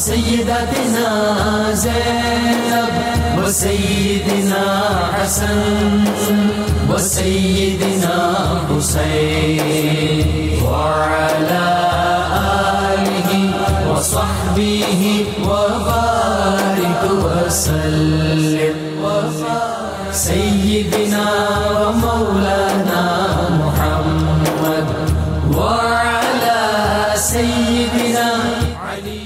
سیدتنا زینب وسیدنا حسن وسیدنا حسین وعلى آلہ وصحبہ وبارک وسلم سیدنا ومولانا محمد وعلى سیدنا علی.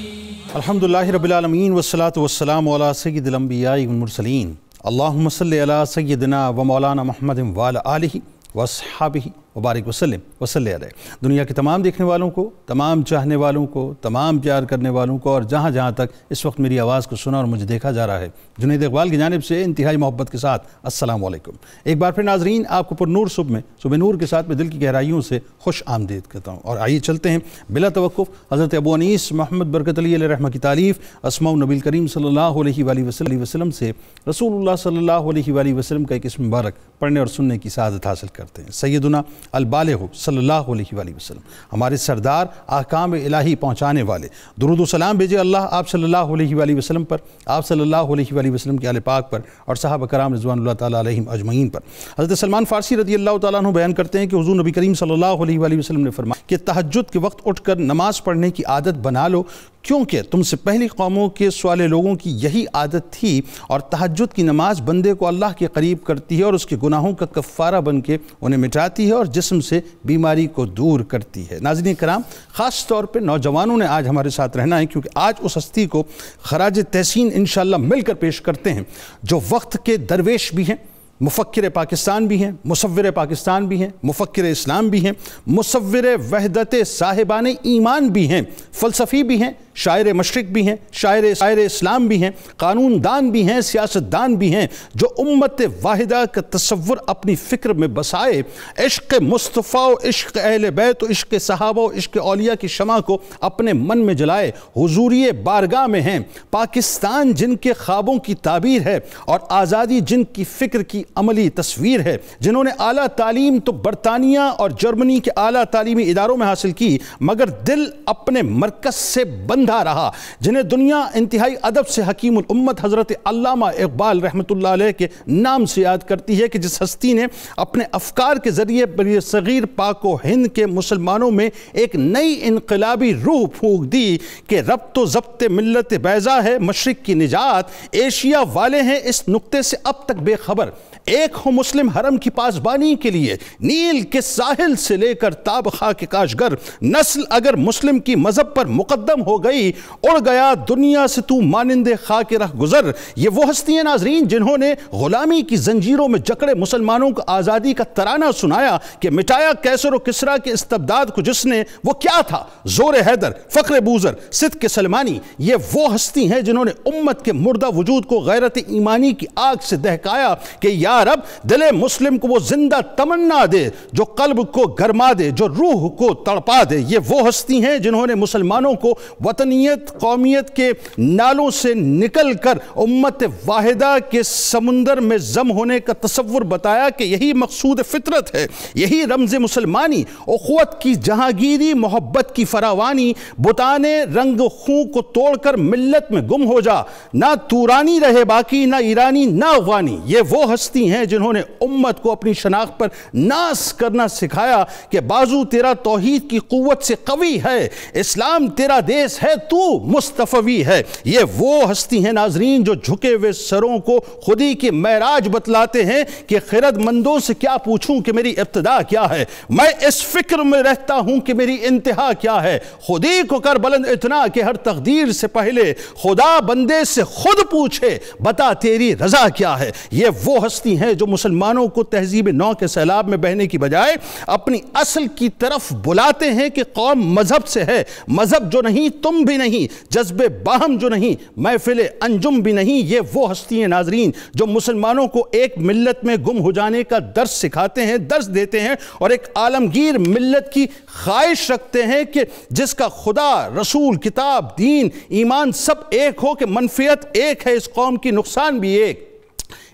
الحمدللہ رب العالمین والصلاة والسلام علی سید الانبیاء والمرسلین. اللہم صلی علی سیدنا و مولانا محمد وعلی آلہ واصحابہ وبارک وسلم وصلی علیہ. دنیا کے تمام دیکھنے والوں کو، تمام چاہنے والوں کو، تمام پیار کرنے والوں کو، اور جہاں جہاں تک اس وقت میری آواز کو سنا اور مجھے دیکھا جا رہا ہے، جنید اقبال کی جانب سے انتہائی محبت کے ساتھ السلام علیکم. ایک بار پھر ناظرین، آپ کو پر نور صبح نور کے ساتھ میں دل کی گہرائیوں سے خوش آمدید کرتا ہوں. اور آئیے چلتے ہیں بلا توقف حضرت ابو انیس محمد برکت علی علیہ رحمہ کی تعلیف اسماء النبی کریم صلی اللہ علیہ وآلہ وسلم سے رسول اللہ صلی اللہ علیہ وآلہ وسلم کا ایک اسم مبارک پڑھنے اور سننے کی سعادت حاصل کرتے ہیں. سیدنا البالغ صلی اللہ علیہ وآلہ وسلم، ہمارے سردار، احکام الہی پہنچانے والے، درود و سلام بھیجے اللہ آپ صلی اللہ علیہ وآلہ وسلم پر، آپ صلی اللہ علیہ وآلہ وسلم کے آل پاک پر، اور صحابہ کرام رضوان اللہ تعالیٰ علیہم اجمعین پر. حضرت سلمان فارسی رضی اللہ تعالیٰ عنہ بیان کرتے ہیں کہ حضور نبی کریم صلی اللہ علیہ وآلہ وسلم نے فرمایا کہ تہجد کے وقت اٹھ کر نماز پڑھنے کی عادت بنا لو، کیونکہ تم سے پہلی قوموں کے سوالے لوگوں کی یہی عادت تھی، اور تہجد کی نماز بندے کو اللہ کے قریب کرتی ہے اور اس کے گناہوں کا کفارہ بن کے انہیں مٹاتی ہے اور جسم سے بیماری کو دور کرتی ہے. ناظرین کرام، خاص طور پہ نوجوانوں نے آج ہمارے ساتھ رہنا ہے، کیونکہ آج اس ہستی کو خراج تحسین انشاءاللہ مل کر پیش کرتے ہیں جو وقت کے درویش بھی ہیں، مفکر پاکستان بھی ہیں، مصور پاکستان بھی ہیں، مفکر اسلام بھی ہیں، مصور وحدت صاحبان ایمان بھی ہیں، فلسفی بھی ہیں، شاعر مشرق بھی ہیں، شاعر اسلام بھی ہیں، قانون دان بھی ہیں، سیاست دان بھی ہیں، جو امت واحدہ کا تصور اپنی فکر میں بسائے، عشق مصطفیٰ و عشق اہل بیت و عشق صحابہ و عشق اولیاء کی شمع کو اپنے من میں جلائے، حضوری بارگاہ میں ہیں. پاکستان جن کے خوابوں کی تعبیر ہے اور آزادی جن کی فکر کی عملی تصویر ہے، جنہوں نے اعلیٰ تعلیم تو برطانیہ اور جرمنی کے اعلیٰ تعلیمی اداروں میں حاصل کی، مگر دل اپنے مرکز سے بندھا رہا، جنہیں دنیا انتہائی ادب سے حکیم الامت حضرت علامہ اقبال رحمۃ اللہ علیہ کے نام سے یاد کرتی ہے کہ جس ہستی نے اپنے افکار کے ذریعے بر صغیر پاک و ہند کے مسلمانوں میں ایک نئی انقلابی روح پھونک دی کہ ربط و ضبط ملت بیضا ہے مشرق کی نجات، ایشیا والے ہیں اس نقطے سے اب تک بے خبر. ایک ہو مسلم حرم کی پاسبانی کے لیے نیل کے ساحل سے لے کر تاب خاک کاشگر، نسل اگر مسلم کی مذہب پر مقدم ہو گئی، اڑ گیا دنیا سے تو مانند خاک رہ گزر. یہ وہ ہستی ہیں ناظرین جنہوں نے غلامی کی زنجیروں میں جکڑے مسلمانوں کو آزادی کا ترانہ سنایا کہ مٹایا کیسر و کسریٰ کے استبداد کو جس نے، وہ کیا تھا؟ زور حیدر، فخر بوذر، صدق سلمانی. یہ وہ ہستی ہیں جنہوں نے امت کے مردہ وجود کو غیرت ایمانی کی آگ سے دہکایا کہ یا رب دل مسلم کو وہ زندہ تمنا دے جو قلب کو گرما دے، جو روح کو تڑپا دے. یہ وہ ہستی ہیں جنہوں نے مسلمانوں کو وطنیت قومیت کے نالوں سے نکل کر امت واحدہ کے سمندر میں ضم ہونے کا تصور بتایا کہ یہی مقصود فطرت ہے، یہی رمز مسلمانی، اخوت کی جہانگیری، محبت کی فراوانی. بتانے رنگ خوں کو توڑ کر ملت میں گم ہو جا، نہ تورانی رہے باقی، نہ ایرانی نہ افغانی. یہ وہ ہستی ہیں جنہوں نے امت کو اپنی شناخت پر ناز کرنا سکھایا کہ بازو تیرا توحید کی قوت سے قوی ہے، اسلام تیرا دیس ہے، تو مصطفی ہے. یہ وہ ہستی ہیں ناظرین جو جھکے ہوئے سروں کو خودی کی معراج بتلاتے ہیں کہ خرد مندوں سے کیا پوچھوں کہ میری ابتدا کیا ہے، میں اس فکر میں رہتا ہوں کہ میری انتہا کیا ہے. خودی کو کر بلند اتنا کہ ہر تقدیر سے پہلے خدا بندے سے خود پوچھے بتا تیری رضا کیا ہے. یہ وہ ہستی ہیں جو مسلمانوں کو تہذیب نو کے سیلاب میں بہنے کی بجائے اپنی اصل کی طرف بلاتے ہیں کہ قوم مذہب سے ہے، مذہب جو نہیں تم بھی نہیں، جذب باہم جو نہیں محفل انجم بھی نہیں. یہ وہ ہستی ہیں ناظرین جو مسلمانوں کو ایک ملت میں گم ہو جانے کا درس سکھاتے ہیں، درس دیتے ہیں، اور ایک عالمگیر ملت کی خواہش رکھتے ہیں کہ جس کا خدا، رسول، کتاب، دین، ایمان سب ایک ہو، کہ منفعت ایک ہے اس قوم کی، نقصان بھی ایک.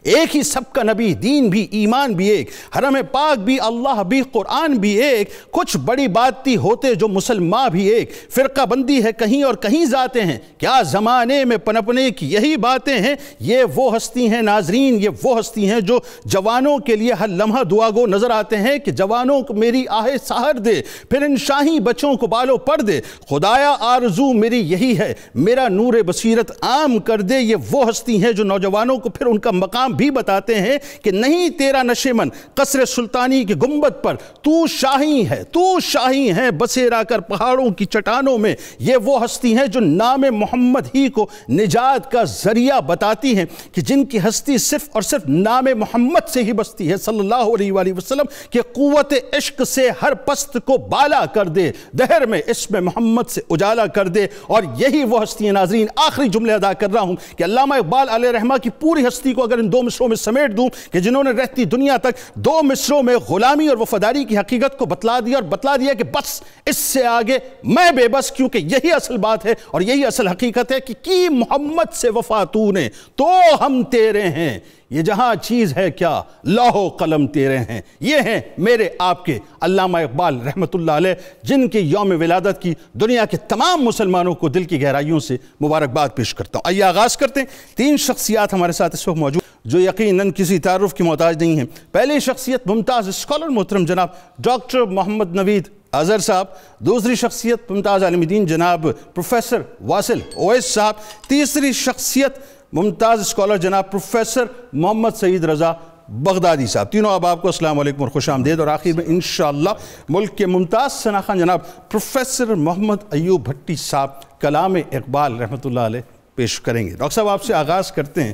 ایک ہی سب کا نبی، دین بھی، ایمان بھی ایک، حرم پاک بھی، اللہ بھی، قرآن بھی ایک، کچھ بڑی باتیں ہوتے جو مسلمان بھی ایک، فرقہ بندی ہے کہیں اور کہیں ذاتیں ہیں، کیا زمانے میں پنپنے کی یہی باتیں ہیں۔ یہ وہ ہستی ہیں ناظرین، یہ وہ ہستی ہیں جو جوانوں کے لیے ہر لمحہ دعا گو نظر آتے ہیں کہ جوانوں کو میری آہ سحر دے، پھر ان شاہی بچوں کو بالوں پر دے، خدایا آرزو میری یہی ہے، میرا نور بصیرت عام کر دے۔ یہ وہ ہستی ہیں جو نوجوانوں کو پھر ان کا مقام بھی بتاتے ہیں کہ نہیں تیرا نشیمن قصر سلطانی کے گنبد پر، تو شاہی ہے، تو شاہی ہے بسیرا کر پہاڑوں کی چٹانوں میں۔ یہ وہ ہستی ہیں جو نام محمد ہی کو نجات کا ذریعہ بتاتی ہیں کہ جن کی ہستی صرف اور صرف نام محمد سے ہی بستی ہے صلی اللہ علیہ وآلہ وسلم، کہ قوت عشق سے ہر پست کو بالا کر دے، دہر میں اسم محمد سے اجالا کر دے۔ اور یہی وہ ہستی ہیں ناظرین، آخری جملے ادا کر رہا ہوں کہ علامہ اقبال علیہ رحمہ کی پوری ہستی کو اگر ان دو مصروں میں سمیٹ دوں کہ جنہوں نے رہتی دنیا تک دو مصروں میں غلامی اور وفاداری کی حقیقت کو بتلا دیا، اور بتلا دیا کہ بس اس سے آگے میں بے بس، کیونکہ یہی اصل بات ہے اور یہی اصل حقیقت ہے کہ کی محمد سے وفا تو نے تو ہم تیرے ہیں، یہ جہاں چیز ہے کیا لوح و قلم تیرے ہیں۔ یہ ہیں میرے آپ کے علامہ اقبال رحمۃ اللہ علیہ، جن کے یوم ولادت کی دنیا کے تمام مسلمانوں کو دل کی گہرائیوں سے مبارکباد پیش کرتا ہوں۔ آئیے آغاز کرتے ہیں۔ 3 شخصیات ہمارے ساتھ اس وقت موجود جو یقیناً کسی تعارف کی محتاج نہیں ہیں۔ پہلی شخصیت ممتاز اسکالر محترم جناب ڈاکٹر محمد نوید اظہر صاحب، دوسری شخصیت ممتاز عالم دین جناب پروفیسر واصل اویس صاحب، تیسری شخصیت ممتاز اسکالر جناب پروفیسر محمد سعید رضا بغدادی صاحب۔ تینوں آپ کو السلام علیکم اور خوش آمدید۔ اور آخر میں انشاءاللہ ملک کے ممتاز ثناخوان جناب پروفیسر محمد ایوب بھٹی صاحب کلام اقبال رحمۃ اللہ علیہ پیش کریں گے۔ ڈاکٹر صاحب آپ سے آغاز کرتے ہیں۔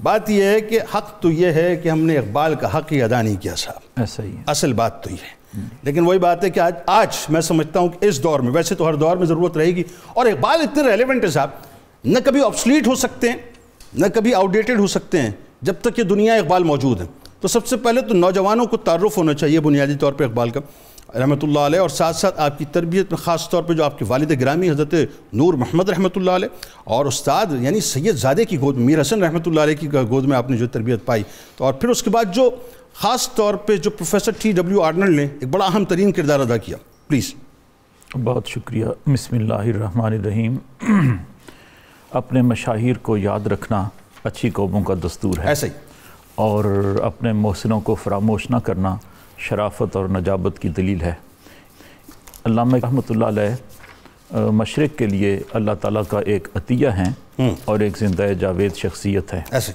بات یہ ہے کہ حق تو یہ ہے کہ ہم نے اقبال کا حق ہی ادا نہیں کیا صاحب، ایسا ہی ہے، اصل بات تو یہ ہے۔ لیکن وہی بات ہے کہ آج میں سمجھتا ہوں کہ اس دور میں، ویسے تو ہر دور میں ضرورت رہے گی، اور اقبال اتنے ریلیونٹ ہے صاحب، نہ کبھی آبسلیٹ ہو سکتے ہیں نہ کبھی آؤٹ ڈیٹڈ ہو سکتے ہیں جب تک کہ دنیا اقبال موجود ہے۔ تو سب سے پہلے تو نوجوانوں کو تعارف ہونا چاہیے بنیادی طور پہ اقبال کا رحمۃ اللہ علیہ، اور ساتھ ساتھ آپ کی تربیت میں خاص طور پہ جو آپ کے والد گرامی حضرت نور محمد رحمۃ اللہ علیہ اور استاد یعنی سید زادے کی گود، میر حسن رحمۃ اللہ علیہ کی گود میں آپ نے جو تربیت پائی، تو اور پھر اس کے بعد جو خاص طور پہ جو پروفیسر T.W. آرنلڈ نے ایک بڑا اہم ترین کردار ادا کیا، پلیز۔ بہت شکریہ۔ بسم اللہ الرحمن الرحیم۔ اپنے مشاہیر کو یاد رکھنا اچھی قوموں کا دستور ہے، ایسا ہی، اور اپنے محسنوں کو فراموش نہ کرنا شرافت اور نجابت کی دلیل ہے۔ علامہ رحمۃ اللہ علیہ مشرق کے لیے اللہ تعالیٰ کا ایک عطیہ ہیں اور ایک زندہ جاوید شخصیت ہے۔ ایسے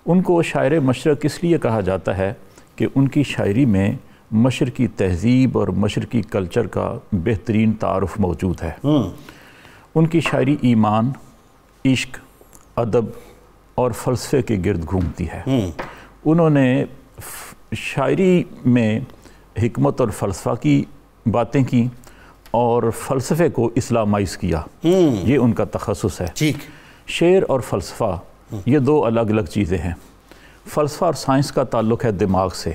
ان کو شاعر مشرق اس لیے کہا جاتا ہے کہ ان کی شاعری میں مشرقی تہذیب اور مشرقی کلچر کا بہترین تعارف موجود ہے۔ ان کی شاعری ایمان، عشق، ادب اور فلسفے کے گرد گھومتی ہے۔ انہوں نے شاعری میں حکمت اور فلسفہ کی باتیں کی اور فلسفے کو اسلامائز کیا، یہ ان کا تخصص ہے۔ ٹھیک، شعر اور فلسفہ یہ دو الگ الگ چیزیں ہیں۔ فلسفہ اور سائنس کا تعلق ہے دماغ سے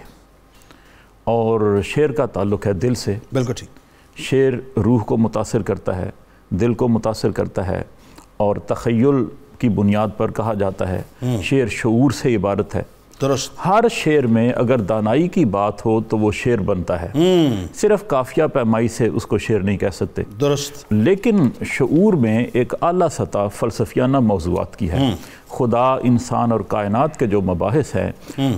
اور شعر کا تعلق ہے دل سے۔ بالکل ٹھیک۔ شعر روح کو متاثر کرتا ہے، دل کو متاثر کرتا ہے، اور تخیل کی بنیاد پر کہا جاتا ہے شعر شعور سے عبارت ہے۔ درست۔ ہر شعر میں اگر دانائی کی بات ہو تو وہ شعر بنتا ہے، صرف قافیہ پیمائی سے اس کو شعر نہیں کہہ سکتے۔ درست۔ لیکن شعور میں ایک اعلیٰ سطح فلسفیانہ موضوعات کی ہے۔ خدا، انسان اور کائنات کے جو مباحث ہیں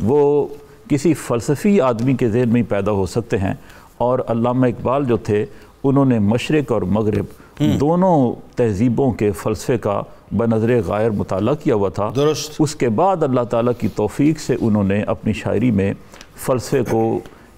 وہ کسی فلسفی آدمی کے ذہن میں ہی پیدا ہو سکتے ہیں، اور علامہ اقبال جو تھے انہوں نے مشرق اور مغرب دونوں تہذیبوں کے فلسفے کا بنظر غائر مطالعہ کیا ہوا تھا۔ درست۔ اس کے بعد اللہ تعالیٰ کی توفیق سے انہوں نے اپنی شاعری میں فلسفے کو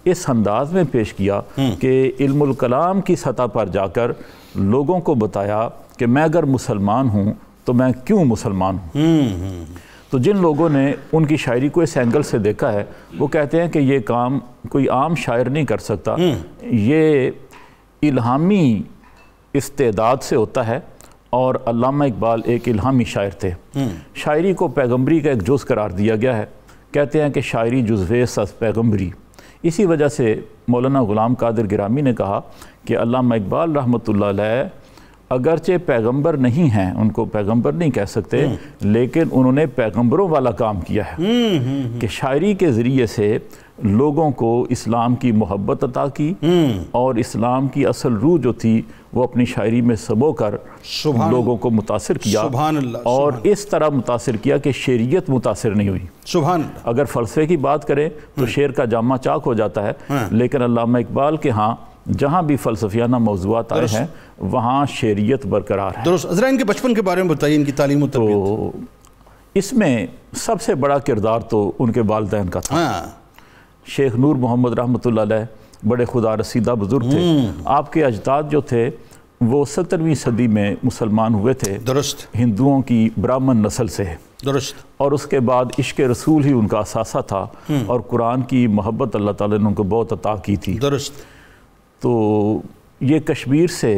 اس انداز میں پیش کیا کہ علم الکلام کی سطح پر جا کر لوگوں کو بتایا کہ میں اگر مسلمان ہوں تو میں کیوں مسلمان ہوں۔ تو جن لوگوں نے ان کی شاعری کو اس اینگل سے دیکھا ہے وہ کہتے ہیں کہ یہ کام کوئی عام شاعر نہیں کر سکتا، یہ الہامی استعداد سے ہوتا ہے، اور علامہ اقبال ایک الہامی شاعر تھے۔ شاعری کو پیغمبری کا ایک جز قرار دیا گیا ہے، کہتے ہیں کہ شاعری جزویس از پیغمبری۔ اسی وجہ سے مولانا غلام قادر گرامی نے کہا کہ علامہ اقبال رحمۃ اللہ علیہ اگرچہ پیغمبر نہیں ہیں، ان کو پیغمبر نہیں کہہ سکتے، لیکن انہوں نے پیغمبروں والا کام کیا ہے کہ شاعری کے ذریعے سے لوگوں کو اسلام کی محبت عطا کی اور اسلام کی اصل روح جو تھی وہ اپنی شاعری میں سمو کر لوگوں کو متاثر کیا، اور اس طرح متاثر کیا کہ شعریت متاثر نہیں ہوئی۔ سبحان اللہ۔ اگر فلسفے کی بات کریں تو شعر کا جامہ چاک ہو جاتا ہے، لیکن علامہ اقبال کے ہاں جہاں بھی فلسفیانہ موضوعات آئے ہیں وہاں شعریت برقرار ہے۔ درست۔ ذرا ان کے بچپن کے بارے میں بتائیے، ان کی تعلیم و تربیت۔ تو اس میں سب سے بڑا کردار تو ان کے والدین کا تھا۔ شیخ نور محمد رحمۃ اللہ علیہ بڑے خدا رسیدہ بزرگ تھے۔ آپ کے اجداد جو تھے وہ 17ویں صدی میں مسلمان ہوئے تھے، درست، ہندوؤں کی برہمن نسل سے، درست، اور اس کے بعد عشق رسول ہی ان کا اثاثہ تھا، اور قرآن کی محبت اللہ تعالیٰ نے ان کو بہت عطا کی تھی۔ درست۔ تو یہ کشمیر سے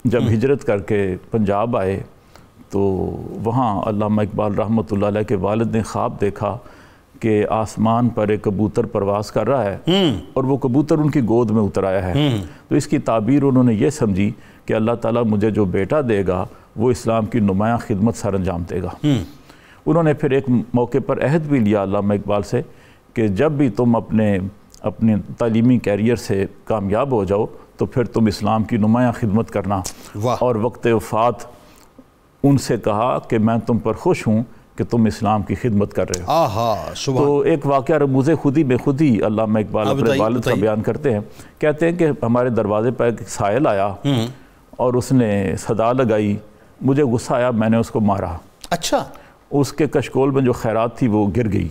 جب ہجرت کر کے پنجاب آئے تو وہاں علامہ اقبال رحمۃ اللہ علیہ کے والد نے خواب دیکھا کہ آسمان پر ایک کبوتر پرواز کر رہا ہے اور وہ کبوتر ان کی گود میں اتر آیا ہے۔ تو اس کی تعبیر انہوں نے یہ سمجھی کہ اللہ تعالیٰ مجھے جو بیٹا دے گا وہ اسلام کی نمایاں خدمت سر انجام دے گا۔ انہوں نے پھر ایک موقع پر عہد بھی لیا علامہ اقبال سے کہ جب بھی تم اپنے تعلیمی کیریئر سے کامیاب ہو جاؤ تو پھر تم اسلام کی نمایاں خدمت کرنا۔ اور وقت وفات ان سے کہا کہ میں تم پر خوش ہوں کہ تم اسلام کی خدمت کر رہے ہو۔ تو ایک واقعہ رموز خودی میں خود ہی علامہ اقبال اپنے والد کا بیان کرتے ہیں، کہتے ہیں کہ ہمارے دروازے پر ایک سائل آیا اور اس نے صدا لگائی، مجھے غصہ آیا، میں نے اس کو مارا۔ اچھا۔ اس کے کشکول میں جو خیرات تھی وہ گر گئی۔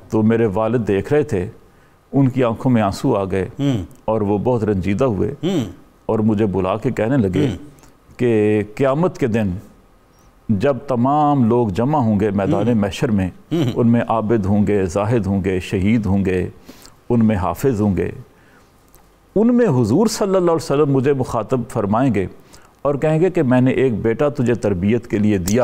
تو میرے والد دیکھ رہے تھے، ان کی آنکھوں میں آنسو آ گئے اور وہ بہت رنجیدہ ہوئے اور مجھے بلا کے کہنے لگے کہ قیامت کے دن جب تمام لوگ جمع ہوں گے میدان محشر میں، ان میں عابد ہوں گے، زاہد ہوں گے، شہید ہوں گے، ان میں حافظ ہوں گے، ان میں حضور صلی اللہ علیہ وسلم مجھے مخاطب فرمائیں گے اور کہیں گے کہ میں نے ایک بیٹا تجھے تربیت کے لیے دیا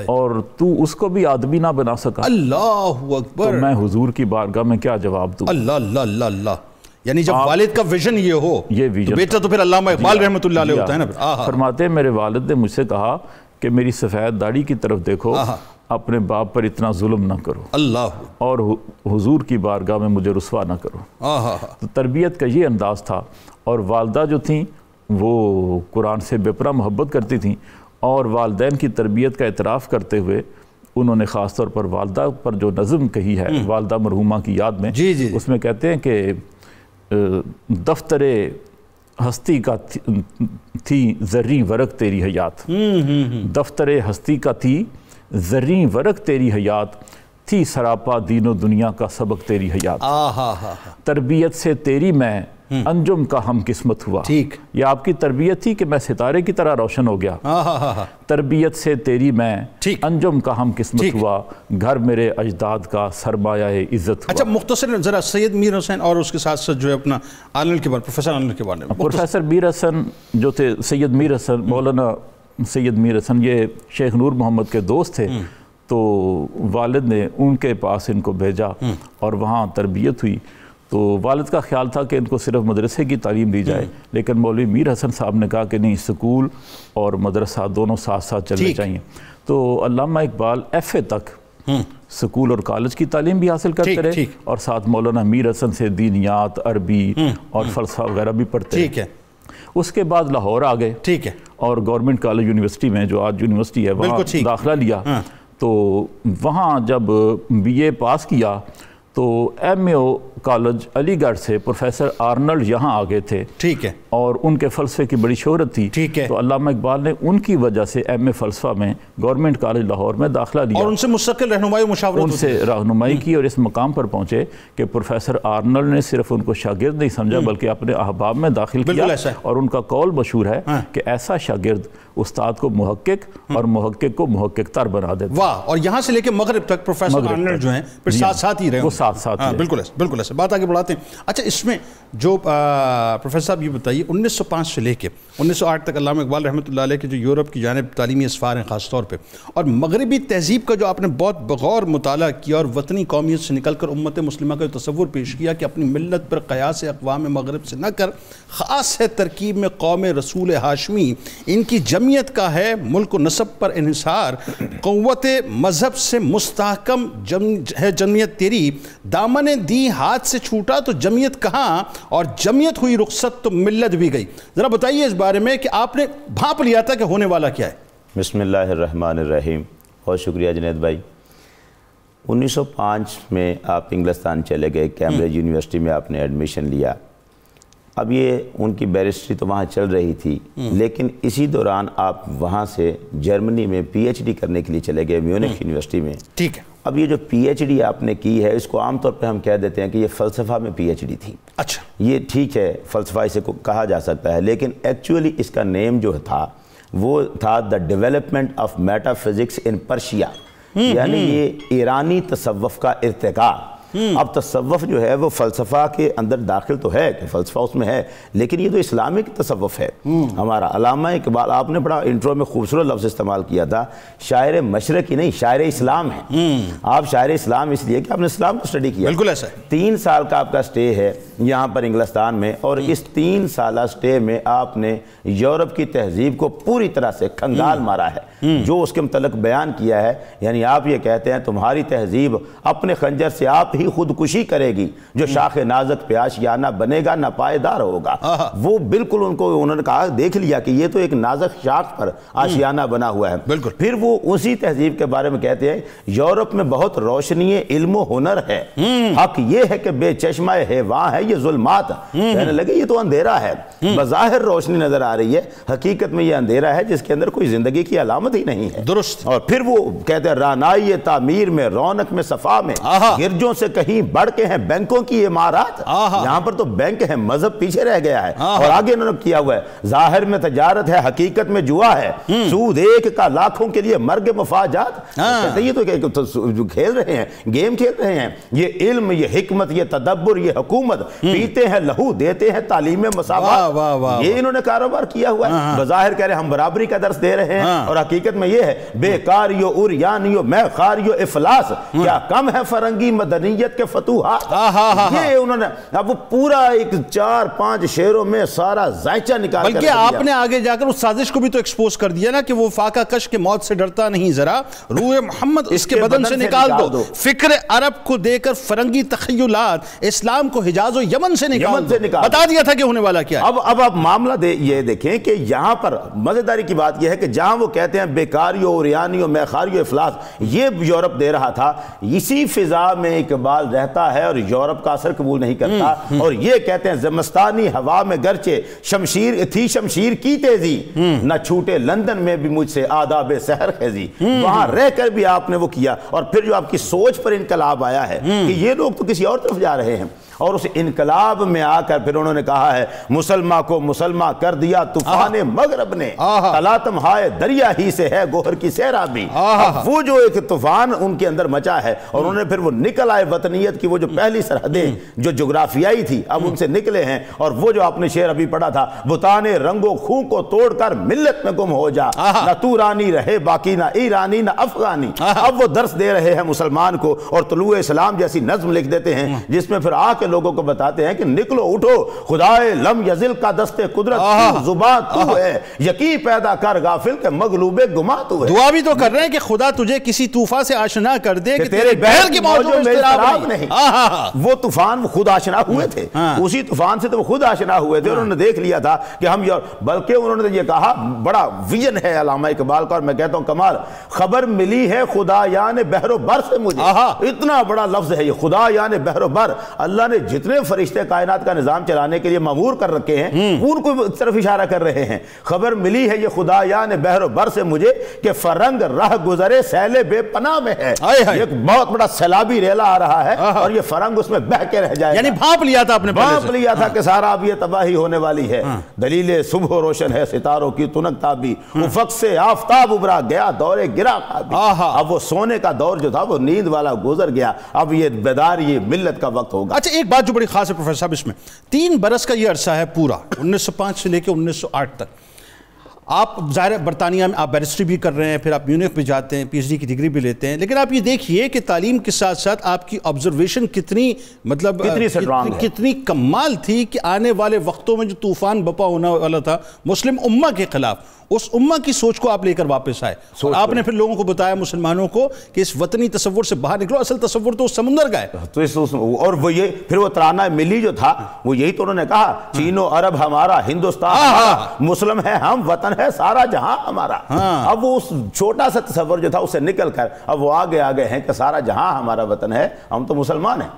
اور تو اس کو بھی آدمی نہ بنا سکا۔ اللہ اکبر۔ تو میں حضور کی بارگاہ میں کیا جواب دوں؟ اللہ اللہ اللہ اللہ۔ یعنی جب والد کا ویژن یہ ہو، یہ ویژن بیٹا تو پھر علامہ اقبال رحمۃ اللہ علیہ ہوتا ہے نا۔ فرماتے ہیں میرے والد نے مجھ سے کہا کہ میری سفید داڑھی کی طرف دیکھو، اپنے باپ پر اتنا ظلم نہ کرو، اللہ، اور حضور کی بارگاہ میں مجھے رسوا نہ کرو۔ تو تربیت کا یہ انداز تھا۔ اور والدہ جو تھیں وہ قرآن سے بے پناہ محبت کرتی تھیں، اور والدین کی تربیت کا اعتراف کرتے ہوئے انہوں نے خاص طور پر والدہ پر جو نظم کہی ہے والدہ مرحومہ کی یاد میں، اس میں کہتے ہیں کہ دفتر ہستی کا تھی زریں ورق تیری حیات، دفتر ہستی کا تھی زریں ورق تیری حیات، تھی سراپا دین و دنیا کا سبق تیری حیات، تربیت سے تیری میں انجم کا ہم قسمت ہوا۔ یہ آپ کی تربیت تھی کہ میں ستارے کی طرح روشن ہو گیا، تربیت سے تیری میں انجم کا ہم قسمت ہوا، گھر میرے اجداد کا سرمایہ عزت ہوا۔ اچھا مختصر ذرا سید میر حسین اور اس کے ساتھ ساتھ جو ہے اپنا آنل کے بارے، پروفیسر آنل کے بارے میں۔ پروفیسر میر حسن جو تھے، سید میر حسن، مولانا سید میر حسن، یہ شیخ نور محمد کے دوست تھے، تو والد نے ان کے پاس ان کو بھیجا اور وہاں تربیت ہوئی۔ تو والد کا خیال تھا کہ ان کو صرف مدرسے کی تعلیم دی جائے، لیکن مولوی میر حسن صاحب نے کہا کہ نہیں، سکول اور مدرسہ دونوں ساتھ ساتھ چلنے چاہیے۔ تو علامہ اقبال ایف اے تک سکول اور کالج کی تعلیم بھی حاصل کرتے رہے، اور ساتھ مولانا میر حسن سے دینیات، عربی اور فلسفہ وغیرہ بھی پڑھتے رہے۔ اس کے بعد لاہور آ گئے اور گورنمنٹ کالج یونیورسٹی میں، جو آج یونیورسٹی ہے، وہاں داخلہ لیا۔ تو وہاں جب بی اے پاس کیا تو ایم اے او کالج علی گڑھ سے پروفیسر آرنلڈ یہاں آ گئے تھے، اور ان کے فلسفے کی بڑی شہرت تھی، تو علامہ اقبال نے ان کی وجہ سے ایم اے فلسفہ میں گورنمنٹ کالج لاہور میں داخلہ لیا، اور ان سے مستقل رہنمائی و مشاورت، ان سے رہنمائی کی، اور اس مقام پر پہنچے کہ پروفیسر آرنلڈ نے صرف ان کو شاگرد نہیں سمجھا بلکہ اپنے احباب میں داخل کیا، اور ان کا قول مشہور ہے کہ ایسا شاگرد استاد کو محقق اور محقق کو محقق تر بنا دیتا۔ واہ! اور یہاں سے لے کے مغرب تک پروفیسر آرنلڈ جو ہیں پھر ساتھ ساتھ ہی رہے، وہ ساتھ ساتھ لے۔ بالکل ایسے بات آگے بڑھاتے ہیں۔ اچھا اس میں جو پروفیسر صاحب یہ بتائیے 1905 سے لے کے 1908 تک علامہ اقبال رحمۃ اللہ علیہ کے جو یورپ کی جانب تعلیمی اسفار ہیں خاص طور پہ، اور مغربی تہذیب کا جو آپ نے بہت بغور مطالعہ کیا اور وطنی قومیت سے نکل کر امت مسلمہ کا جو تصور پیش کیا کہ اپنی ملت پر قیاس اقوام مغرب سے نہ کر، خاص ہے ترکیب میں قوم رسول ہاشمی، ان کی جمعیت کا ہے ملک و نسب پر انحصار، قوت مذہب سے مستحکم ہے جمعیت تیری، دامن دی ہاتھ سے چھوٹا تو جمعیت کہاں، اور جمعیت ہوئی رخصت تو ملت بھی گئی۔ ذرا بتائیے اس بارے میں کہ آپ نے بھانپ لیا تھا کہ ہونے والا کیا ہے۔ بسم اللہ الرحمن الرحیم۔ بہت شکریہ جنید بھائی۔ 1905 میں آپ انگلستان چلے گئے، کیمبرج یونیورسٹی میں آپ نے ایڈمیشن لیا۔ اب یہ ان کی بیرسٹری تو وہاں چل رہی تھی، لیکن اسی دوران آپ وہاں سے جرمنی میں پی ایچ ڈی کرنے کے لیے چلے گئے میونخ یونیورسٹی میں۔ ٹھیک ہے۔ اب یہ جو پی ایچ ڈی آپ نے کی ہے، اس کو عام طور پہ ہم کہہ دیتے ہیں کہ یہ فلسفہ میں پی ایچ ڈی تھی۔ اچھا، یہ ٹھیک ہے، فلسفہ اسے کہا جا سکتا ہے، لیکن ایکچولی اس کا نیم جو تھا وہ تھا the development of meta physics in Persia, یعنی یہ ایرانی تصوف کا ارتقاء۔ اب تصوف جو ہے وہ فلسفہ کے اندر داخل تو ہے کہ فلسفہ اس میں ہے، لیکن یہ تو اسلامک تصوف ہے ہمارا۔ علامہ اقبال، آپ نے بڑا انٹرو میں خوبصورت لفظ استعمال کیا تھا، شاعر مشرق ہی نہیں، شاعر اسلام ہے۔ آپ شاعر اسلام اس لیے کہ آپ نے اسلام کو سٹڈی کیا۔ بالکل ایسا ہے۔ 3 سال کا آپ کا سٹے ہے یہاں پر انگلستان میں، اور اس 3 سالہ سٹے میں آپ نے یورپ کی تہذیب کو پوری طرح سے کھنگال مارا ہے، جو اس کے متعلق بیان کیا ہے۔ یعنی آپ یہ کہتے ہیں تمہاری تہذیب اپنے خنجر سے آپ ہی خودکشی کرے گی، جو شاخ نازک پہ آشیانہ بنے گا نہ پائیدار ہوگا۔ وہ بالکل انہوں نے کہا، دیکھ لیا کہ یہ تو ایک نازک شاخ پر آشیانہ بنا ہوا ہے۔ پھر وہ اسی تہذیب کے بارے میں کہتے ہیں یورپ میں بہت روشنی علم و ہنر ہے، حق یہ ہے کہ بے چشمہ حیواں ہے یہ ظلمات۔ کہنے لگے یہ تو اندھیرا ہے، بظاہر روشنی نظر آ رہی ہے، حقیقت میں یہ اندھیرا ہے جس کے اندر کوئی زندگی کی علامت ہی نہیں ہے۔ درست۔ اور پھر وہ کہتے ہیں رانائی تعمیر میں، رونق میں، صفا میں، گرجوں سے کہیں بڑھ کے ہیں بینکوں کی عمارات۔ یہاں پر تو بینک ہے، مذہب پیچھے رہ گیا ہے۔ اور آگے انہوں نے کیا ہوا ہے، ظاہر میں تجارت ہے، حقیقت میں جوا ہے، سود ایک کا لاکھوں کے لیے مرگ مفاجات۔ کہتے ہیں یہ تو کھیل رہے ہیں، گیم کھیل رہے ہیں۔ یہ علم، یہ حکمت، یہ تدبر، یہ حکومت، پیتے ہیں لہو دیتے ہیں تعلیم مساوات، یہ انہوں نے کاروبار کیا ہوا ہے۔ بظاہر کہہ رہے ہم برابری کا درس دے رہے ہیں، اور حقیقت میں یہ ہے بیکاریو اوریانیو میخاریو افلاس، کیا کم ہے فرنگی مدنیت کے فتوحات۔ یہ انہوں نے اب وہ پورا ایک 4-5 شعروں میں سارا ذائچہ نکال کر بلکہ آپ نے آگے جا کر اس سازش کو بھی تو ایکسپوز کر دیا نا کہ وہ فاقہ کش کے موت سے ڈرتا نہیں، ذرا روح محمد اس کے بدن سے نکال دو، فکر عرب کو دے کر فرنگی تخیلات، اسلام کو حجاز و یمن سے نکال دو۔ بتا دیا تھا کہ ہونے والا کیا ہے۔ اب آپ معاملہ یہ دیکھیں کہ یہاں پر مزیداری کی بات یہ ہے کہ جہاں وہ کہتے ہیں بیکاریو اوریانیو میخاریو افلاس، یہ یورپ دے رہا تھا، اسی فضا میں اقبال رہتا ہے اور یورپ کا اثر قبول نہیں کرتا، اور یہ کہتے ہیں زمستانی ہوا میں گرچہ شمشیر تھی شمشیر کی تیزی، نہ چھوٹے لندن میں بھی مجھ سے آداب سحر خیزی۔ وہاں رہ کر بھی آپ نے وہ کیا، اور پھر جو آپ کی سوچ پر انقلاب آیا ہے کہ یہ لوگ تو کسی اور طرف جا رہے ہیں، اور اس انقلاب میں آ کر پھر انہوں نے کہا ہے مسلمہ کو مسلمہ کر دیا طوفان مغرب نے، تلاتم ہائے دریا ہی سے ہے گوہر کی سیرابی۔ وہ جو ایک طوفان ان کے اندر مچا ہے، اور انہوں نے پھر وہ نکل آئے وطنیت کی وہ جو پہلی سرحدیں جو جغرافیائی تھی اب ان سے نکلے ہیں، اور وہ جو آپ نے شعر ابھی پڑھا تھا، بتان رنگ و خوں کو توڑ کر ملت میں گم ہو جا، نہ تو رانی رہے باقی نہ ایرانی نہ افغانی۔ اب وہ درس دے رہے ہیں مسلمان کو، اور طلوع اسلام جیسی نظم لکھ دیتے ہیں جس میں پھر آ کے لوگوں کو بتاتے ہیں کہ نکلو اٹھو، خدائے لم یزل کا دست قدرت تو زبان تو ہے، یقی پیدا کر غافل کے مغلوب گما تو ہے۔ دعا بھی تو کر رہے ہیں کہ خدا تجھے کسی طوفان سے آشنا کر دے کہ تیرے بہر کی موجوں میں اضطراب نہیں۔ وہ طوفان وہ خود آشنا ہوئے تھے، اسی طوفان سے تو وہ خود آشنا ہوئے تھے، انہوں نے دیکھ لیا تھا کہ ہم بلکہ انہوں نے یہ کہا، بڑا ویژن ہے علامہ اقبال کا، اور میں کہتا ہوں کمال، خبر ملی ہے خدا یان بحر و بر سے مجھے، اتنا بڑا لفظ ہے یہ خدا یان بحر و بر۔ اللہ نے نے جتنے فرشتے کائنات کا نظام چلانے کے لیے مامور کر رکھے ہیں ان کو طرف اشارہ کر رہے ہیں. خبر ملی ہے یہ خدایان بحر و بر سے مجھے کہ فرنگ راہ گزرے سیل بے پناہ میں ہے. ایک بہت بڑا سیلابی ریلا آ رہا ہے اور یہ فرنگ اس میں بہ کے رہ جائے گا. یعنی بھانپ لیا تھا آپ نے، بھانپ لیا تھا کہ سارا اب یہ تباہی ہونے والی ہے. دلیل صبح و روشن ہے ستاروں کی تنک تابی، افق سے آفتاب ابھرا گیا دور گرا خوابی. اب وہ سونے کا دور جو تھا وہ نیند والا گزر گیا، اب یہ بیدار یہ ملت کا وقت ہوگا. اچھا ایک بات جو بڑی خاص ہے پروفیسر صاحب، اس میں 3 برس کا یہ عرصہ ہے پورا 1905 سے لے کے 1908 تک. آپ ظاہر ہے برطانیہ میں آپ بیرسٹری بھی کر رہے ہیں، پھر آپ میونخ بھی جاتے ہیں، پی ایچ ڈی کی ڈگری بھی لیتے ہیں، لیکن آپ یہ دیکھیے کہ تعلیم کے ساتھ ساتھ آپ کی آبزرویشن کتنی مطلب کتنی کمال تھی کہ آنے والے وقتوں میں جو طوفان بپا ہونے والا تھا مسلم امہ کے خلاف، اس امہ کی سوچ کو آپ لے کر واپس آئے. آپ نے پھر لوگوں کو بتایا مسلمانوں کو کہ اس وطنی تصور سے باہر نکلو، اصل تصور تو اس سمندر کا ہے. تو اور وہ یہ پھر وہ ترانہ ملی جو تھا وہ یہی تو انہوں نے کہا، چین و عرب ہمارا، ہندوستان ہمارا، مسلم ہے ہم، وطن ہے سارا جہاں ہمارا. اب وہ اس چھوٹا سا تصور جو تھا اس سے نکل کر اب وہ آگے ہیں کہ سارا جہاں ہمارا وطن ہے، ہم تو مسلمان ہیں.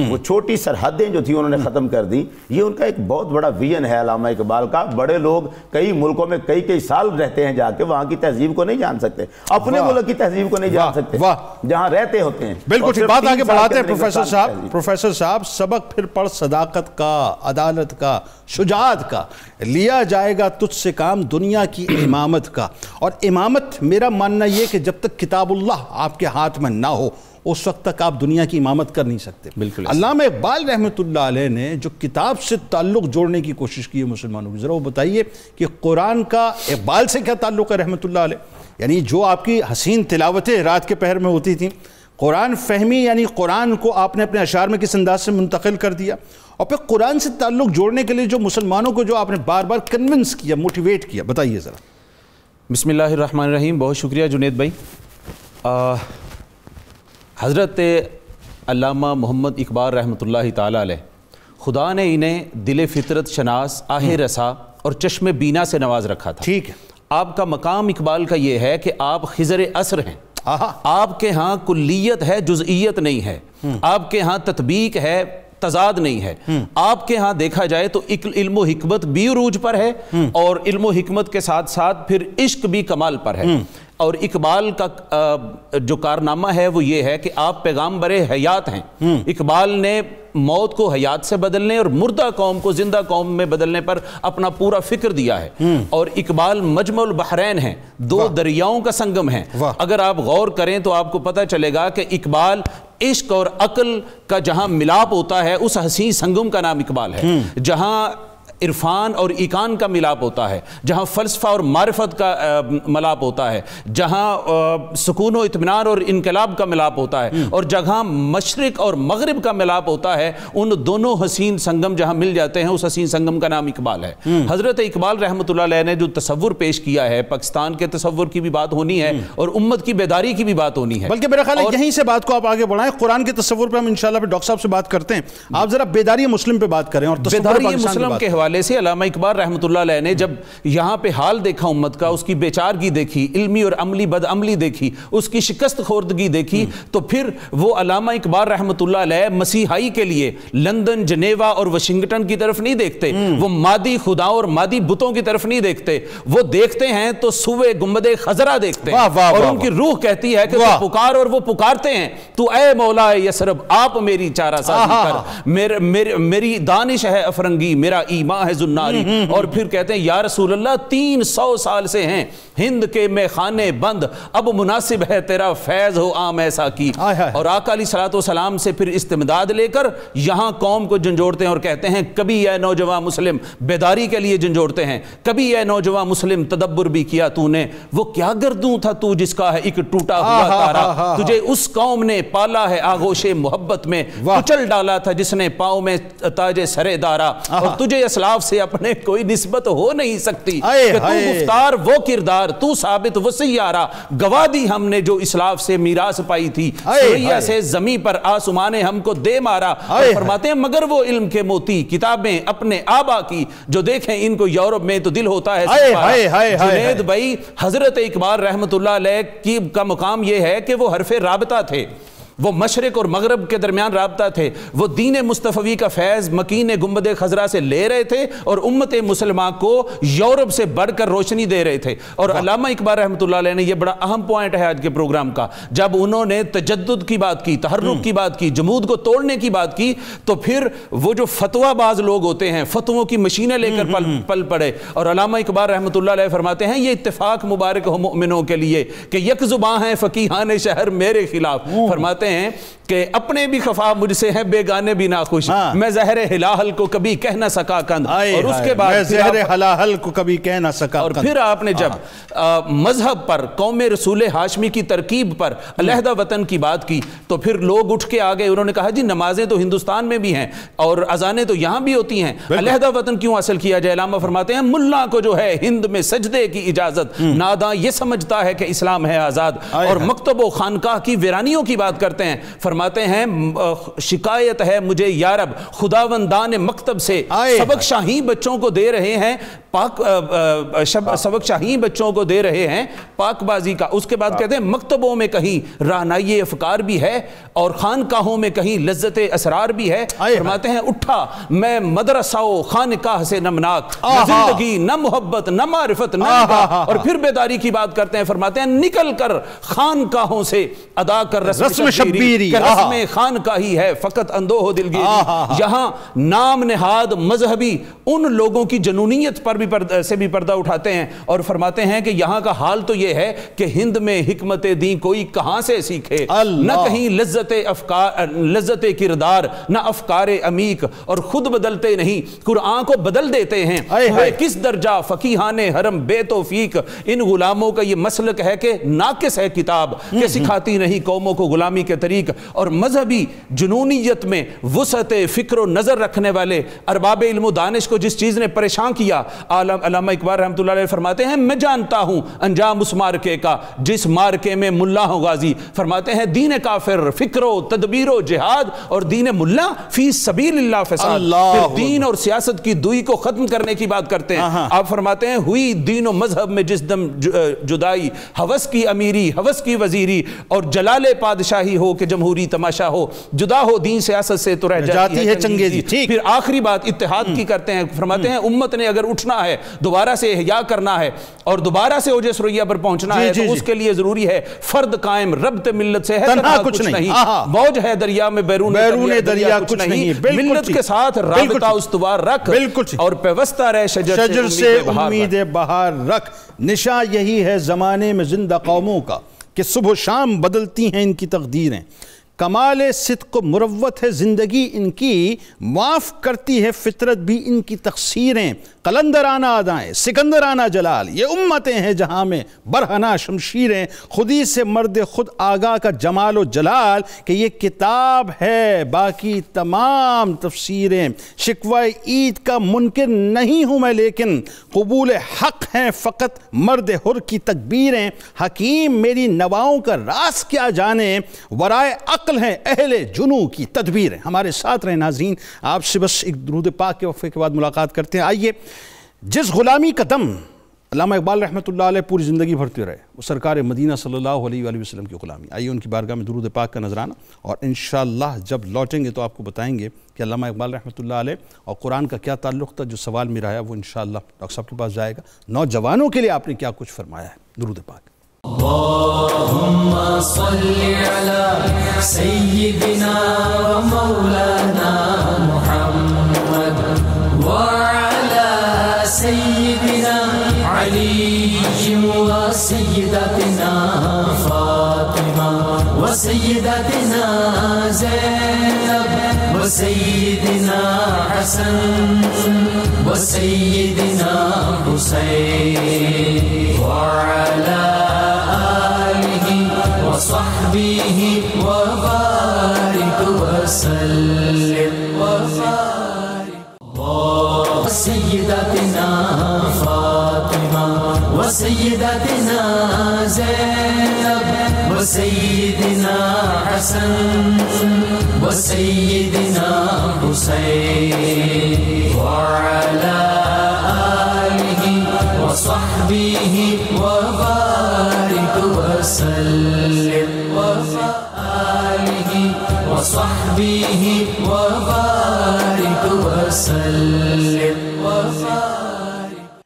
وہ چھوٹی سرحدیں جو تھی انہوں نے ختم کر دی. یہ ان کا ایک بہت بڑا ویژن ہے علامہ اقبال کا. بڑے لوگ کئی ملکوں میں کئی سال رہتے ہیں جا کے، وہاں کی تہذیب کو نہیں جان سکتے، اپنے ملک کی تہذیب کو نہیں جان سکتے جہاں رہتے ہوتے ہیں. بالکل ٹھیک بات آگے بڑھاتے ہیں پروفیسر صاحب. سبق پھر پڑھ صداقت کا، عدالت کا، شجاعت کا، لیا جائے گا تجھ سے کام دنیا کی امامت کا. اور امامت میرا ماننا یہ کہ جب تک کتاب اللہ آپ کے ہاتھ میں نہ ہو اس وقت تک آپ دنیا کی امامت کر نہیں سکتے. بالکل. علامہ اقبال رحمۃ اللہ علیہ نے جو کتاب سے تعلق جوڑنے کی کوشش کی ہے مسلمانوں کی، ذرا وہ بتائیے کہ قرآن کا اقبال سے کیا تعلق ہے رحمۃ اللہ علیہ؟ یعنی جو آپ کی حسین تلاوتیں رات کے پہر میں ہوتی تھیں، قرآن فہمی یعنی قرآن کو آپ نے اپنے اشعار میں کس انداز سے منتقل کر دیا، اور پھر قرآن سے تعلق جوڑنے کے لیے جو مسلمانوں کو جو آپ نے بار بار کنونس کیا، موٹیویٹ کیا، بتائیے ذرا. بسم اللہ الرحمن الرحیم. بہت شکریہ جنید بھائی. حضرت علامہ محمد اقبال رحمۃ اللہ تعالیٰ علیہ، خدا نے انہیں دل فطرت شناس، آہ رسا اور چشم بینا سے نواز رکھا تھا. ٹھیک ہے. آپ کا مقام اقبال کا یہ ہے کہ آپ خضر عصر ہیں. آپ کے ہاں کلیت ہے، جزئیت نہیں ہے. آپ کے ہاں تطبیق ہے، تضاد نہیں ہے. آپ کے ہاں دیکھا جائے تو علم و حکمت بھی عروج پر ہے، اور علم و حکمت کے ساتھ ساتھ پھر عشق بھی کمال پر ہے. اور اقبال کا جو کارنامہ ہے وہ یہ ہے کہ آپ پیغامبر حیات ہیں. اقبال نے موت کو حیات سے بدلنے اور مردہ قوم کو زندہ قوم میں بدلنے پر اپنا پورا فکر دیا ہے. اور اقبال مجمع البحرین ہیں، 2 دریاؤں کا سنگم ہیں. اگر آپ غور کریں تو آپ کو پتہ چلے گا کہ اقبال عشق اور عقل کا جہاں ملاپ ہوتا ہے اس حسین سنگم کا نام اقبال ہے. جہاں عرفان اور ایقان کا ملاپ ہوتا ہے، جہاں فلسفہ اور معرفت کا ملاپ ہوتا ہے، جہاں سکون و اطمینان اور انقلاب کا ملاپ ہوتا ہے، اور جہاں مشرق اور مغرب کا ملاپ ہوتا ہے، ان دونوں حسین سنگم جہاں مل جاتے ہیں اس حسین سنگم کا نام اقبال ہے. حضرت اقبال رحمۃ اللہ علیہ نے جو تصور پیش کیا ہے، پاکستان کے تصور کی بھی بات ہونی ہے اور امت کی بیداری کی بھی بات ہونی ہے. بلکہ میرا خیال ہے یہیں سے بات کو آپ آگے بڑھائیں. قرآن کے تصور پہ ہم انشاءاللہ پھر ڈاکٹر صاحب سے بات کرتے ہیں. آپ ذرا بیداری مسلم پہ بات کریں اور بیداری مسلم کے حوالے سے علامہ اقبال رحمۃ اللہ علیہ نے جب یہاں پہ حال دیکھا امت کا، اس کی بیچارگی دیکھی، علمی اور عملی بدعملی دیکھی، اس کی شکست خوردگی دیکھی، تو پھر وہ علامہ اقبال رحمۃ اللہ علیہ مسیحائی کے لیے لندن، جنیوا اور واشنگٹن کی طرف نہیں دیکھتے. وہ مادی خداؤں اور مادی بتوں کی طرف نہیں دیکھتے. وہ دیکھتے ہیں تو سوئے گنبد خضرا دیکھتے ہیں، اور ان کی روح کہتی ہے کہ تو پکار، اور وہ پکارتے ہیں تو اے مولا یثرب آپ میری چارہ سازی کر، میری دانش ہے افرنگی، میرا ایمان ہے زناری. اور پھر کہتے ہیں یا رسول اللہ 300 سال سے ہیں ہند کے میں خانے بند، اب مناسب ہے تیرا فیض ہو عام ایسا کی. اور آقا علیہ الصلوۃ والسلام سے پھر استمداد لے کر یہاں قوم کو جھنجھوڑتے ہیں اور کہتے ہیں کبھی اے نوجوان مسلم بیداری کے لیے جھنجھوڑتے ہیں، کبھی اے نوجوان مسلم تدبر بھی کیا تو نے، وہ کیا گردوں تھا تو جس کا ہے ایک ٹوٹا ہوا تارا، تجھے اس قوم نے پالا ہے آغوش محبت میں، کچل ڈالا تھا جس نے پاؤں میں تاج سرے دارا، اور تجھے اسلاف سے اپنے کوئی نسبت ہو نہیں سکتی کہ تو گفتار وہ کردار، تو ثابت وہ سیارہ، گواہ دی ہم نے جو اسلاف سے میراث پائی تھی، سوریا سے زمین پر آسمان ہم کو دے مارا. اور فرماتے ہیں مگر وہ علم کے موتی کتابیں اپنے آبا کی، جو دیکھیں ان کو یورپ میں تو دل ہوتا ہے. جنید بھائی، حضرت اقبال رحمۃ اللہ علیہ کی کا مقام یہ ہے کہ وہ حرف رابطہ تھے. وہ مشرق اور مغرب کے درمیان رابطہ تھے، وہ دین مصطفی کا فیض مکین گنبد خضرا سے لے رہے تھے اور امت مسلمہ کو یورپ سے بڑھ کر روشنی دے رہے تھے۔ اور علامہ اقبال رحمۃ اللہ علیہ نے یہ بڑا اہم پوائنٹ ہے آج کے پروگرام کا، جب انہوں نے تجدد کی بات کی، تحرک کی بات کی، جمود کو توڑنے کی بات کی، تو پھر وہ جو فتویٰ باز لوگ ہوتے ہیں فتووں کی مشینیں لے کر پل پڑے۔ اور علامہ اقبال رحمۃ اللہ علیہ فرماتے ہیں یہ اتفاق مبارک ہو مومنوں کے لیے کہ یک زباں ہیں فقیہان شہر میرے خلاف۔ فرماتے ہیں کہ اپنے بھی خفا مجھ سے ہیں بیگانے بھی ناخوش، میں زہر ہلاہل کو کبھی کہہ نہ سکا کند، اور اس کے بعد میں زہر ہلاہل کو کبھی کہہ نہ سکا اور پھر آپ نے جب مذہب پر، قوم رسول ہاشمی کی ترکیب پر، علیحدہ وطن کی بات کی، تو پھر لوگ اٹھ کے آگئے، انہوں نے کہا جی نمازیں تو ہندوستان میں بھی ہیں اور اذانیں تو یہاں بھی ہوتی ہیں، علیحدہ وطن کیوں حاصل کیا جائے؟ علامہ فرماتے ہیں ملا کو جو ہے ہند میں سجدے کی اجازت، ناداں یہ سمجھتا ہے کہ اسلام ہے آزاد، اور مکتب و خانقاہ کی ویرانیوں کی بات کرتے ہیں۔ فرماتے ہیں شکایت ہے مجھے یارب خداوندان مکتب سے، سبق شاہی بچوں کو دے رہے ہیں سبق شاہی بچوں کو دے رہے ہیں پاک بازی کا۔ اس کے بعد کہتے ہیں مکتبوں میں کہیں رہنائی افکار بھی ہے اور خانقاہوں میں کہیں لذت اسرار بھی ہے۔ فرماتے ہیں اٹھا میں مدرسہ و خانقاہ سے نمناک، نہ زندگی نہ محبت نہ معرفت نہ نکاح، اور پھر بیداری کی بات کرتے ہیں۔ فرماتے ہیں نکل کر خانقاہوں سے ادا کر رسم شبیری، کہ رسم خانقاہی ہے فقط اندوہ دلگیری۔ یہاں نام نہاد مذہبی ان لوگوں کی جنونیت پر سے بھی پردہ اٹھاتے ہیں اور فرماتے ہیں کہ یہاں کا حال تو یہ ہے کہ ہند میں حکمت دین کوئی کہاں سے سیکھے، نہ کہیں لذت کردار نہ افکار عمیق، اور خود بدلتے نہیں قرآن کو بدل دیتے ہیں، کس درجہ فقیہان حرم بے توفیق۔ ان غلاموں کا یہ مسلک ہے کہ ناقص ہے کتاب کہ سکھاتی نہیں قوموں کو غلامی کے طریق۔ اور مذہبی جنونیت میں وسعت فکر و نظر رکھنے والے ارباب علم و دانش کو جس چیز نے پریشان کیا، علامہ اقبال رحمۃ اللہ علیہ فرماتے ہیں میں جانتا ہوں انجام اس مارکے کا جس مارکے میں ملا ہو غازی۔ فرماتے ہیں دین کافر فکر و تدبیر و جہاد، اور دین ملا فی سبیل اللہ فساد۔ پھر دین اور سیاست کی دوئی کو ختم کرنے کی بات کرتے ہیں۔ آپ فرماتے ہیں ہوئی دین و مذہب میں جس دم جدائی، ہوس کی امیری ہوس کی وزیری، اور جلال پادشاہی ہو کہ جمہوری تماشا ہو، جدا ہو دین سیاست سے تو رہ جاتی ہے چنگیزی۔ پھر آخری بات اتحاد کی کرتے ہیں۔ فرماتے ہیں امت نے اگر اٹھنا ہے، دوبارہ سے احیاء کرنا ہے اور دوبارہ سے اوج سریا پر پہنچنا ہے، تو اس کے لیے ضروری ہے فرد قائم ربط ملت سے ہے، تنہا کچھ نہیں، موج ہے دریا میں بیرون دریا کچھ نہیں، ملت کے ساتھ رابطہ استوار رکھ اور پیوستہ رہ شجر سے امید بہار رکھ۔ نشاں یہی ہے زمانے میں زندہ قوموں کا کہ صبح و شام بدلتی ہیں ان کی تقدیریں، کمال صدق و مروت ہے زندگی ان کی، معاف کرتی ہے فطرت بھی ان کی تقصیریں، قلندرانہ ادائیں سکندرانہ جلال، یہ امتیں ہیں جہاں میں برہنہ شمشیریں، خودی سے مرد خود آگاہ کا جمال و جلال، کہ یہ کتاب ہے باقی تمام تفسیریں، شکوہ عید کا منکر نہیں ہوں میں لیکن قبول حق ہیں فقط مرد حر کی تکبیریں، حکیم میری نواؤں کا راز کیا جانے، ورائے عقل ہیں اہل جنو کی تدبیر ہے۔ ہمارے ساتھ رہے ناظرین، آپ سے بس ایک درود پاک کے وقفے کے بعد ملاقات کرتے ہیں۔ آئیے، جس غلامی کا دم علامہ اقبال رحمۃ اللہ علیہ پوری زندگی بھرتے رہے، وہ سرکار مدینہ صلی اللہ علیہ وآلہ وسلم کی غلامی۔ آئیے ان کی بارگاہ میں درود پاک کا نذرانہ، اور انشاءاللہ جب لوٹیں گے تو آپ کو بتائیں گے کہ علامہ اقبال رحمۃ اللہ علیہ اور قرآن کا کیا تعلق تھا۔ جو سوال میرا ہے وہ انشاءاللہ ڈاکٹر صاحب کے پاس جائے گا۔ نوجوانوں کے لیے آپ نے کیا کچھ فرمایا ہے؟ درود پاک۔ اللهم صل على سيدنا ومولانا محمد وعلى سيدنا علي وسيدتنا فاطمة وسيدتنا زينب وسيدنا حسن وسيدنا حسين وعلى وصحبه وبارك وسلم وبارك سيدتنا فاطمة وسيدتنا زينب وسيدنا حسن وسيدنا حسين وعلى آله وصحبه وبارك وسلم وآله وصحبه وبارك وسلم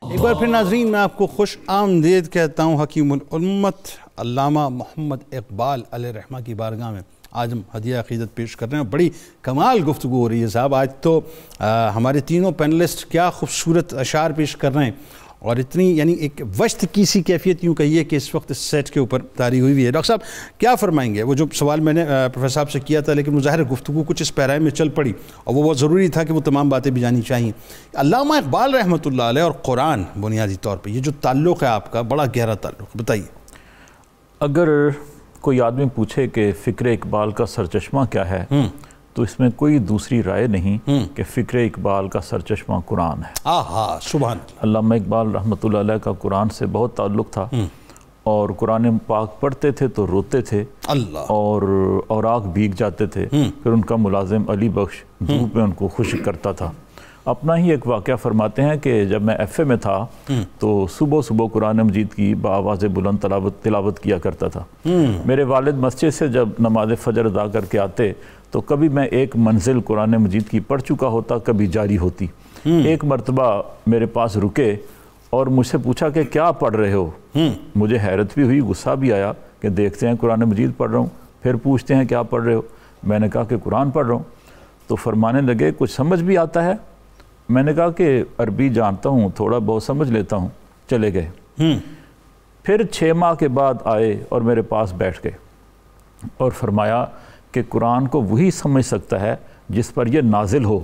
ایک بار پھر ناظرین میں آپ کو خوش آمدید کہتا ہوں حکیم الامت علامہ محمد اقبال علیہ رحمہ کی بارگاہ میں آج ہم ہدیہ عقیدت پیش کر رہے ہیں. بڑی کمال گفتگو ہو رہی ہے صاحب. آج تو ہمارے تینوں پینلسٹ کیا خوبصورت اشعار پیش کر رہے ہیں اور اتنی یعنی ایک وشت کی سی کیفیت یوں کہیے کہ اس وقت اس سیٹ کے اوپر طاری ہوئی ہوئی ہے. ڈاکٹر صاحب کیا فرمائیں گے؟ وہ جو سوال میں نے پروفیسر صاحب سے کیا تھا لیکن ظاہر گفتگو کچھ اس پیرائے میں چل پڑی اور وہ بہت ضروری تھا کہ وہ تمام باتیں بھی جانی چاہیے. علامہ اقبال رحمۃ اللہ علیہ اور قرآن بنیادی طور پہ یہ جو تعلق ہے آپ کا بڑا گہرا تعلق، بتائیے. اگر کوئی آدمی پوچھے کہ فکر اقبال کا سرچشمہ کیا ہے تو اس میں کوئی دوسری رائے نہیں کہ فکر اقبال کا سرچشمہ قرآن ہے. سبحان. علامہ اقبال رحمۃ اللہ علیہ کا قرآن سے بہت تعلق تھا اور قرآن پاک پڑھتے تھے تو روتے تھے اور اوراق بھیگ جاتے تھے. پھر ان کا ملازم علی بخش دھوپ میں ان کو خشک کرتا تھا. اپنا ہی ایک واقعہ فرماتے ہیں کہ جب میں ایف اے میں تھا تو صبح صبح قرآن مجید کی بآواز بلند تلاوت کیا کرتا تھا. میرے والد مسجد سے جب نماز فجر ادا کر کے آتے تو کبھی میں ایک منزل قرآن مجید کی پڑھ چکا ہوتا، کبھی جاری ہوتی. ایک مرتبہ میرے پاس رکے اور مجھ سے پوچھا کہ کیا پڑھ رہے ہو؟ مجھے حیرت بھی ہوئی، غصہ بھی آیا کہ دیکھتے ہیں قرآن مجید پڑھ رہا ہوں. پھر پوچھتے ہیں کیا پڑھ رہے ہو؟ میں نے کہا کہ قرآن پڑھ رہا ہوں. تو فرمانے لگے کچھ سمجھ بھی آتا ہے؟ میں نے کہا کہ عربی جانتا ہوں، تھوڑا بہت سمجھ لیتا ہوں. چلے گئے. پھر 6 ماہ کے بعد آئے اور میرے پاس بیٹھ گئے اور فرمایا کہ قرآن کو وہی سمجھ سکتا ہے جس پر یہ نازل ہو.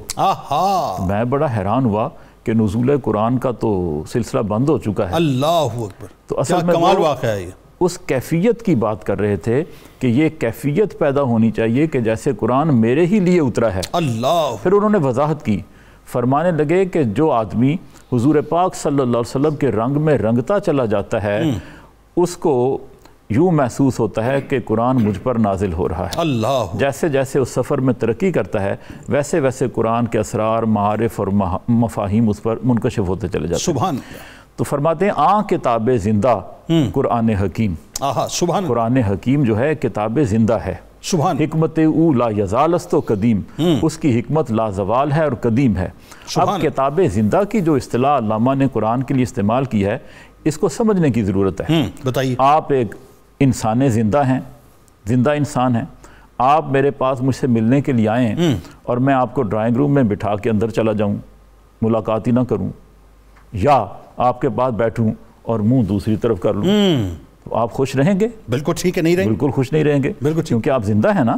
میں بڑا حیران ہوا کہ نزول قرآن کا تو سلسلہ بند ہو چکا ہے. اللہ اکبر. تو اصل میں کمال واقعہ ہے یہ. اس کیفیت کی بات کر رہے تھے کہ یہ کیفیت پیدا ہونی چاہیے کہ جیسے قرآن میرے ہی لیے اترا ہے. اللہ. پھر انہوں نے وضاحت کی، فرمانے لگے کہ جو آدمی حضور پاک صلی اللہ علیہ وسلم کے رنگ میں رنگتا چلا جاتا ہے اس کو یوں محسوس ہوتا ہے کہ قرآن مجھ پر نازل ہو رہا ہے. اللہ. جیسے جیسے اس سفر میں ترقی کرتا ہے ویسے ویسے قرآن کے اسرار، معارف اور مفاہیم اس پر منکشف ہوتے چلے جاتے ہیں. سبحان. تو فرماتے ہیں کتاب زندہ قرآن حکیم. سبحان. قرآن حکیم جو ہے کتاب زندہ ہے. سبحان. حکمت او لا یزال است و قدیم، اس کی حکمت لا زوال ہے اور قدیم ہے. اب کتاب زندہ کی جو اصطلاح علامہ نے قرآن کے لیے استعمال کی ہے اس کو سمجھنے کی ضرورت ہے. بتائیے. آپ ایک انسان زندہ ہیں، زندہ انسان ہیں. آپ میرے پاس مجھ سے ملنے کے لیے آئے ہیں اور میں آپ کو ڈرائنگ روم میں بٹھا کے اندر چلا جاؤں، ملاقات ہی نہ کروں، یا آپ کے پاس بیٹھوں اور منہ دوسری طرف کر لوں، تو آپ خوش رہیں گے؟ بالکل ٹھیک ہے، نہیں رہیں گے. بالکل خوش نہیں رہیں گے. بالکل کیونکہ آپ زندہ ہیں نا.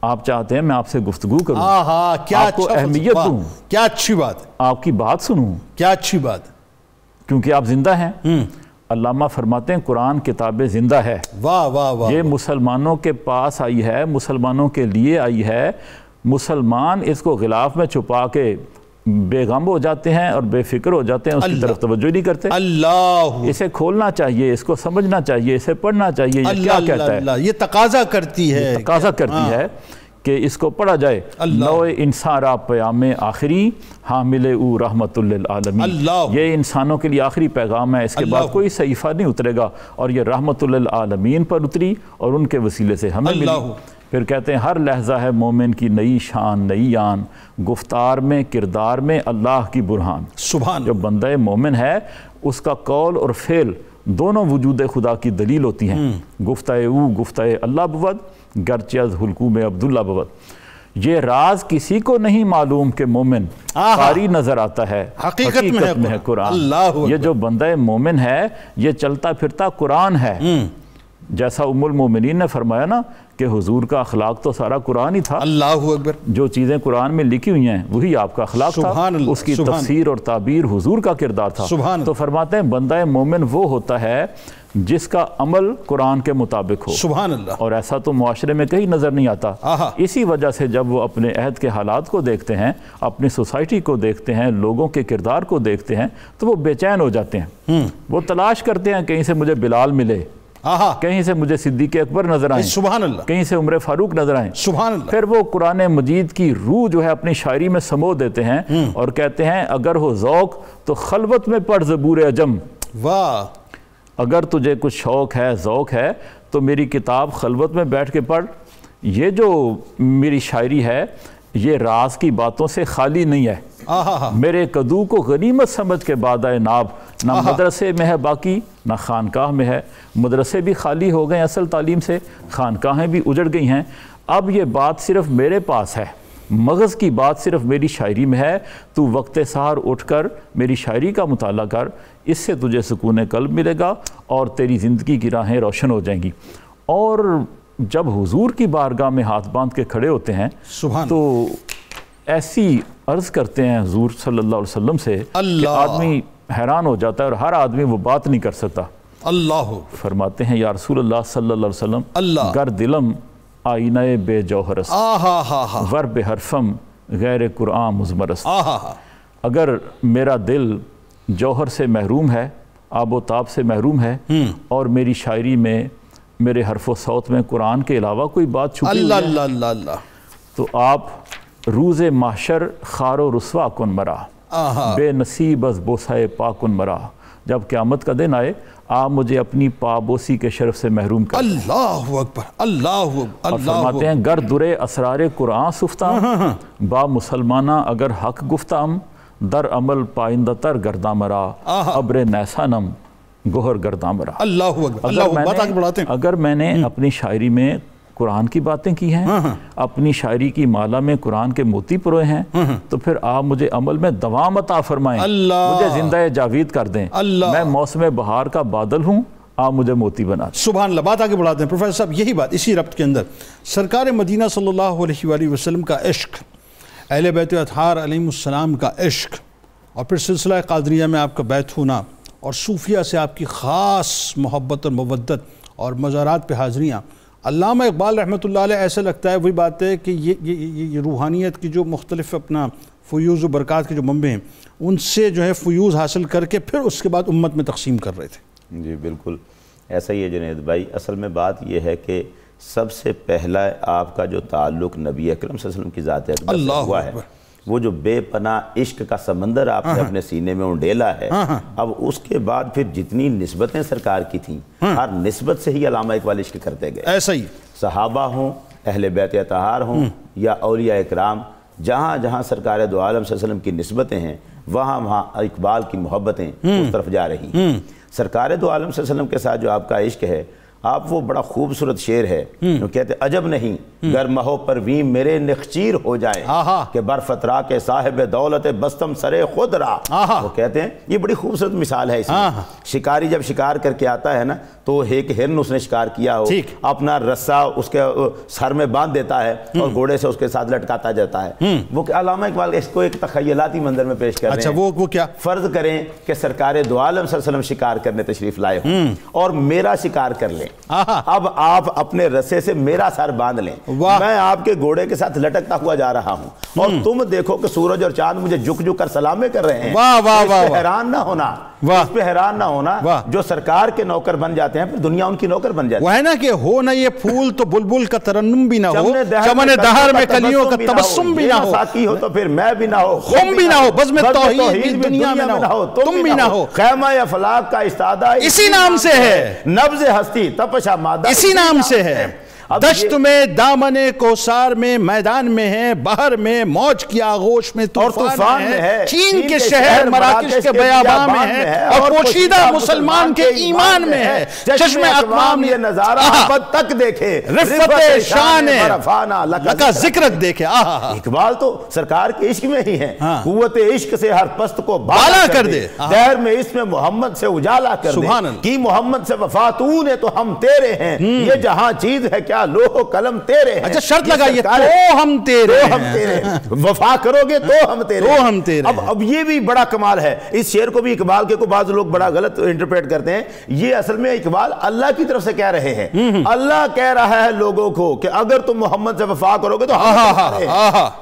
آپ چاہتے ہیں میں آپ سے گفتگو کروں، کیا آپ کو اہمیت دوں، کیا اچھی بات، آپ کی بات سنوں، کیا اچھی بات، کیونکہ آپ زندہ ہیں. علامہ فرماتے ہیں قرآن کتاب زندہ ہے. واہ واہ واہ. یہ مسلمانوں کے پاس آئی ہے، مسلمانوں کے لیے آئی ہے. مسلمان اس کو غلاف میں چھپا کے بے غم ہو جاتے ہیں اور بے فکر ہو جاتے ہیں، اس کی طرف توجہ نہیں کرتے. اللہ. اسے کھولنا چاہیے، اس کو سمجھنا چاہیے، اسے پڑھنا چاہیے. یہ کیا کہتا ہے؟ یہ تقاضا کرتی ہے، تقاضا کرتی ہے کہ اس کو پڑھا جائے. نوع انسان را پیام آخری حامل او رحمت للعالمین. یہ انسانوں کے لیے آخری پیغام ہے، اس کے بعد کوئی صحیفہ نہیں اترے گا، اور یہ رحمت للعالمین پر اتری اور ان کے وسیلے سے ہمیں ملی. پھر کہتے ہیں ہر لحظہ ہے مومن کی نئی شان نئی آن، گفتار میں کردار میں اللہ کی برہان. سبحان. جو بندہ مومن ہے اس کا قول اور فعل دونوں وجود خدا کی دلیل ہوتی ہیں. گفتہ او گفتہ اللہ بود، گرچہ از حلقوم عبداللہ بود. یہ راز کسی کو نہیں معلوم کہ مومن قاری نظر آتا ہے، حقیقت میں ہے قرآن. یہ جو بندہ مومن ہے یہ چلتا پھرتا قرآن ہے. جیسا ام المومنین نے فرمایا نا کہ حضور کا اخلاق تو سارا قرآن ہی تھا. اللہ اکبر. جو چیزیں قرآن میں لکھی ہوئی ہیں وہی آپ کا اخلاق تھا، اس کی تفسیر اور تعبیر حضور کا کردار تھا. تو فرماتے ہیں بندہ مومن وہ ہوتا ہے جس کا عمل قرآن کے مطابق ہو. سبحان اللہ. اور ایسا تو معاشرے میں کہیں نظر نہیں آتا. اسی وجہ سے جب وہ اپنے عہد کے حالات کو دیکھتے ہیں، اپنی سوسائٹی کو دیکھتے ہیں، لوگوں کے کردار کو دیکھتے ہیں تو وہ بے چین ہو جاتے ہیں. وہ تلاش کرتے ہیں کہیں سے مجھے بلال ملے، کہیں سے مجھے صدیق اکبر نظر آئیں، سبحان اللہ، کہیں سے عمر فاروق نظر آئیں. سبحان اللہ. پھر وہ قرآن مجید کی روح جو ہے اپنی شاعری میں سمو دیتے ہیں اور کہتے ہیں اگر ہو ذوق تو خلوت میں پڑھ زبور عجم. واہ. اگر تجھے کچھ شوق ہے ذوق ہے تو میری کتاب خلوت میں بیٹھ کے پڑھ. یہ جو میری شاعری ہے یہ راز کی باتوں سے خالی نہیں ہے. میرے کدو کو غنیمت سمجھ کے بادائے ناب، نہ مدرسے میں ہے باقی نہ خانقاہ میں ہے. مدرسے بھی خالی ہو گئے اصل تعلیم سے، خانقاہیں بھی اجڑ گئی ہیں. اب یہ بات صرف میرے پاس ہے، مغز کی بات صرف میری شاعری میں ہے. تو وقت سحر اٹھ کر میری شاعری کا مطالعہ کر، اس سے تجھے سکون قلب ملے گا اور تیری زندگی کی راہیں روشن ہو جائیں گی. اور جب حضور کی بارگاہ میں ہاتھ باندھ کے کھڑے ہوتے ہیں تو ایسی عرض کرتے ہیں حضور صلی اللہ علیہ وسلم سے کہ آدمی حیران ہو جاتا ہے، اور ہر آدمی وہ بات نہیں کر سکتا. اللہ فرماتے ہیں یا رسول اللہ صلی اللہ علیہ وسلم، گر دلم آئینہ بے جوہرست ور بے حرفم غیر قرآن مزمرست. اگر میرا دل جوہر سے محروم ہے، آب و تاب سے محروم ہے، اور میری شاعری میں میرے حرف و صوت میں قرآن کے علاوہ کوئی بات چھپی ہوئی ہے، تو آپ روز محشر خار و رسوا کن مرا، بے نصیب از بوسہ پاکن مرا. جب قیامت کا دن آئے آپ مجھے اپنی پابوسی کے شرف سے محروم کر. اللہ اکبر، اللہ اور فرماتے ہیں گر درے اسرار قرآن سفتہ با مسلمانہ اگر حق گفتم در عمل پائندہ تر گردہ مرا ابر نیسانم گوہر گردہ مرا. اللہ اکبر. اگر میں نے اپنی شاعری میں قرآن کی باتیں کی ہیں، اپنی شاعری کی مالا میں قرآن کے موتی پروئے ہیں، تو پھر آپ مجھے عمل میں دوام عطا فرمائیں، مجھے زندہ جاوید کر دیں. میں موسم بہار کا بادل ہوں، آپ مجھے موتی بنا دیں. سبحان اللہ. بات آگے بڑھاتے ہیں پروفیسر صاحب. یہی بات اسی ربط کے اندر سرکار مدینہ صلی اللہ علیہ وآلہ وسلم کا عشق، اہل بیت اطہار علیہ السلام کا عشق، اور پھر سلسلہ قادریہ میں آپ کا بیت ہونا، اور صوفیہ سے آپ کی خاص محبت اور مودت، اور مزارات پہ حاضریاں. علامہ اقبال رحمۃ اللہ علیہ ایسا لگتا ہے وہی بات ہے کہ یہ روحانیت کی جو مختلف اپنا فیوز و برکات کے جو منبع ہیں ان سے جو ہے فیوز حاصل کر کے پھر اس کے بعد امت میں تقسیم کر رہے تھے. جی بالکل ایسا ہی ہے جنید بھائی. اصل میں بات یہ ہے کہ سب سے پہلا آپ کا جو تعلق نبی اکرم صلی اللہ علیہ وسلم کی ذات اقدس سے ہوا ہے، وہ جو بے پناہ عشق کا سمندر آپ نے اپنے سینے میں انڈیلا ہے. اب اس کے بعد پھر جتنی نسبتیں سرکار کی تھیں، ہر نسبت سے ہی علامہ اقبال عشق کرتے گئے. ایسا ہی صحابہ ہوں، اہل بیت اطہار ہوں، یا اولیاء اکرام، جہاں جہاں سرکار دو عالم صلی اللہ علیہ وسلم کی نسبتیں ہیں وہاں وہاں اقبال کی محبتیں اس طرف جا رہی ہیں. سرکار دو عالم صلی اللہ علیہ وسلم کے ساتھ جو آپ کا عشق ہے، آپ وہ بڑا خوبصورت شعر ہے جو کہتے عجب نہیں گر مہو پروین میرے نخچیر ہو جائے کہ برفترا کے صاحب دولت بستم سرے خود را. وہ کہتے ہیں یہ بڑی خوبصورت مثال ہے اس میں. شکاری جب شکار کر کے آتا ہے نا تو ایک ہرن اس نے شکار کیا ہو، اپنا رسہ اس کے سر میں باندھ دیتا ہے اور گھوڑے سے اس کے ساتھ لٹکاتا جاتا ہے. وہ علامہ اقبال اس کو ایک تخیلاتی منظر میں پیش کر رہے ہیں. اچھا وہ کیا؟ فرض کریں کہ سرکار دو عالم صلی اللہ علیہ وسلم شکار کرنے تشریف لائے ہوں اور میرا شکار کر لیں. اب آپ اپنے رسے سے میرا سر باندھ لیں، میں آپ کے گھوڑے کے ساتھ لٹکتا ہوا جا رہا ہوں اور تم دیکھو کہ سورج اور چاند مجھے جھک جھک کر سلامیں کر رہے ہیں. اس پہ حیران نہ ہونا، اس پہ حیران نہ ہونا. جو سرکار کے نوکر بن جاتے ہیں پھر دنیا ان کی نوکر بن جاتی ہے. وہ ہے نا کہ ہو نہ یہ پھول تو بلبل کا ترنم بھی نہ ہو، چمن دہر میں کلیوں کا تبسم بھی نہ ہو، ساتھی ہو تو پھر میں بھی نہ ہو، خم بھی نہ ہو، بزم توحید بھی دنیا میں نہ ہو، تم بھی نہ ہو. خیمہ افلاک کا استادہ اسی نام سے ہے، نبض ہستی تپشا مادہ اسی نام سے ہے. دشت میں دامن کوثر میں میدان میں ہے، بحر میں موج کی آغوش میں طوفان میں ہے، چین کے شہر مراکش کے بیاباں میں ہے، اور پوشیدہ مسلمان کے ایمان میں ہے. چشم اقوام یہ نظارہ ابد تک دیکھے، رفت شان لکا ذکرت دیکھے. اقبال تو سرکار کے عشق میں ہی ہے. قوت عشق سے ہر پست کو بالا کر دے، دہر میں اس میں محمد سے اجالا کر دے، کی محمد سے وفاتون ہے تو ہم تیرے ہیں، یہ جہاں چیز ہے کیا لوح و قلم تیرے ہیں. اچھا شرط لگائیے تو ہم تیرے ہیں، وفا کرو گے تو ہم تیرے. اب یہ بھی بڑا کمال ہے. اس شعر کو بھی اقبال کے کو بعض لوگ بڑا غلط انٹرپریٹ کرتے ہیں. یہ اصل میں اقبال اللہ کی طرف سے کہہ رہے ہیں. اللہ کہہ رہا ہے لوگوں کو کہ اگر تم محمد سے وفا کرو گے تو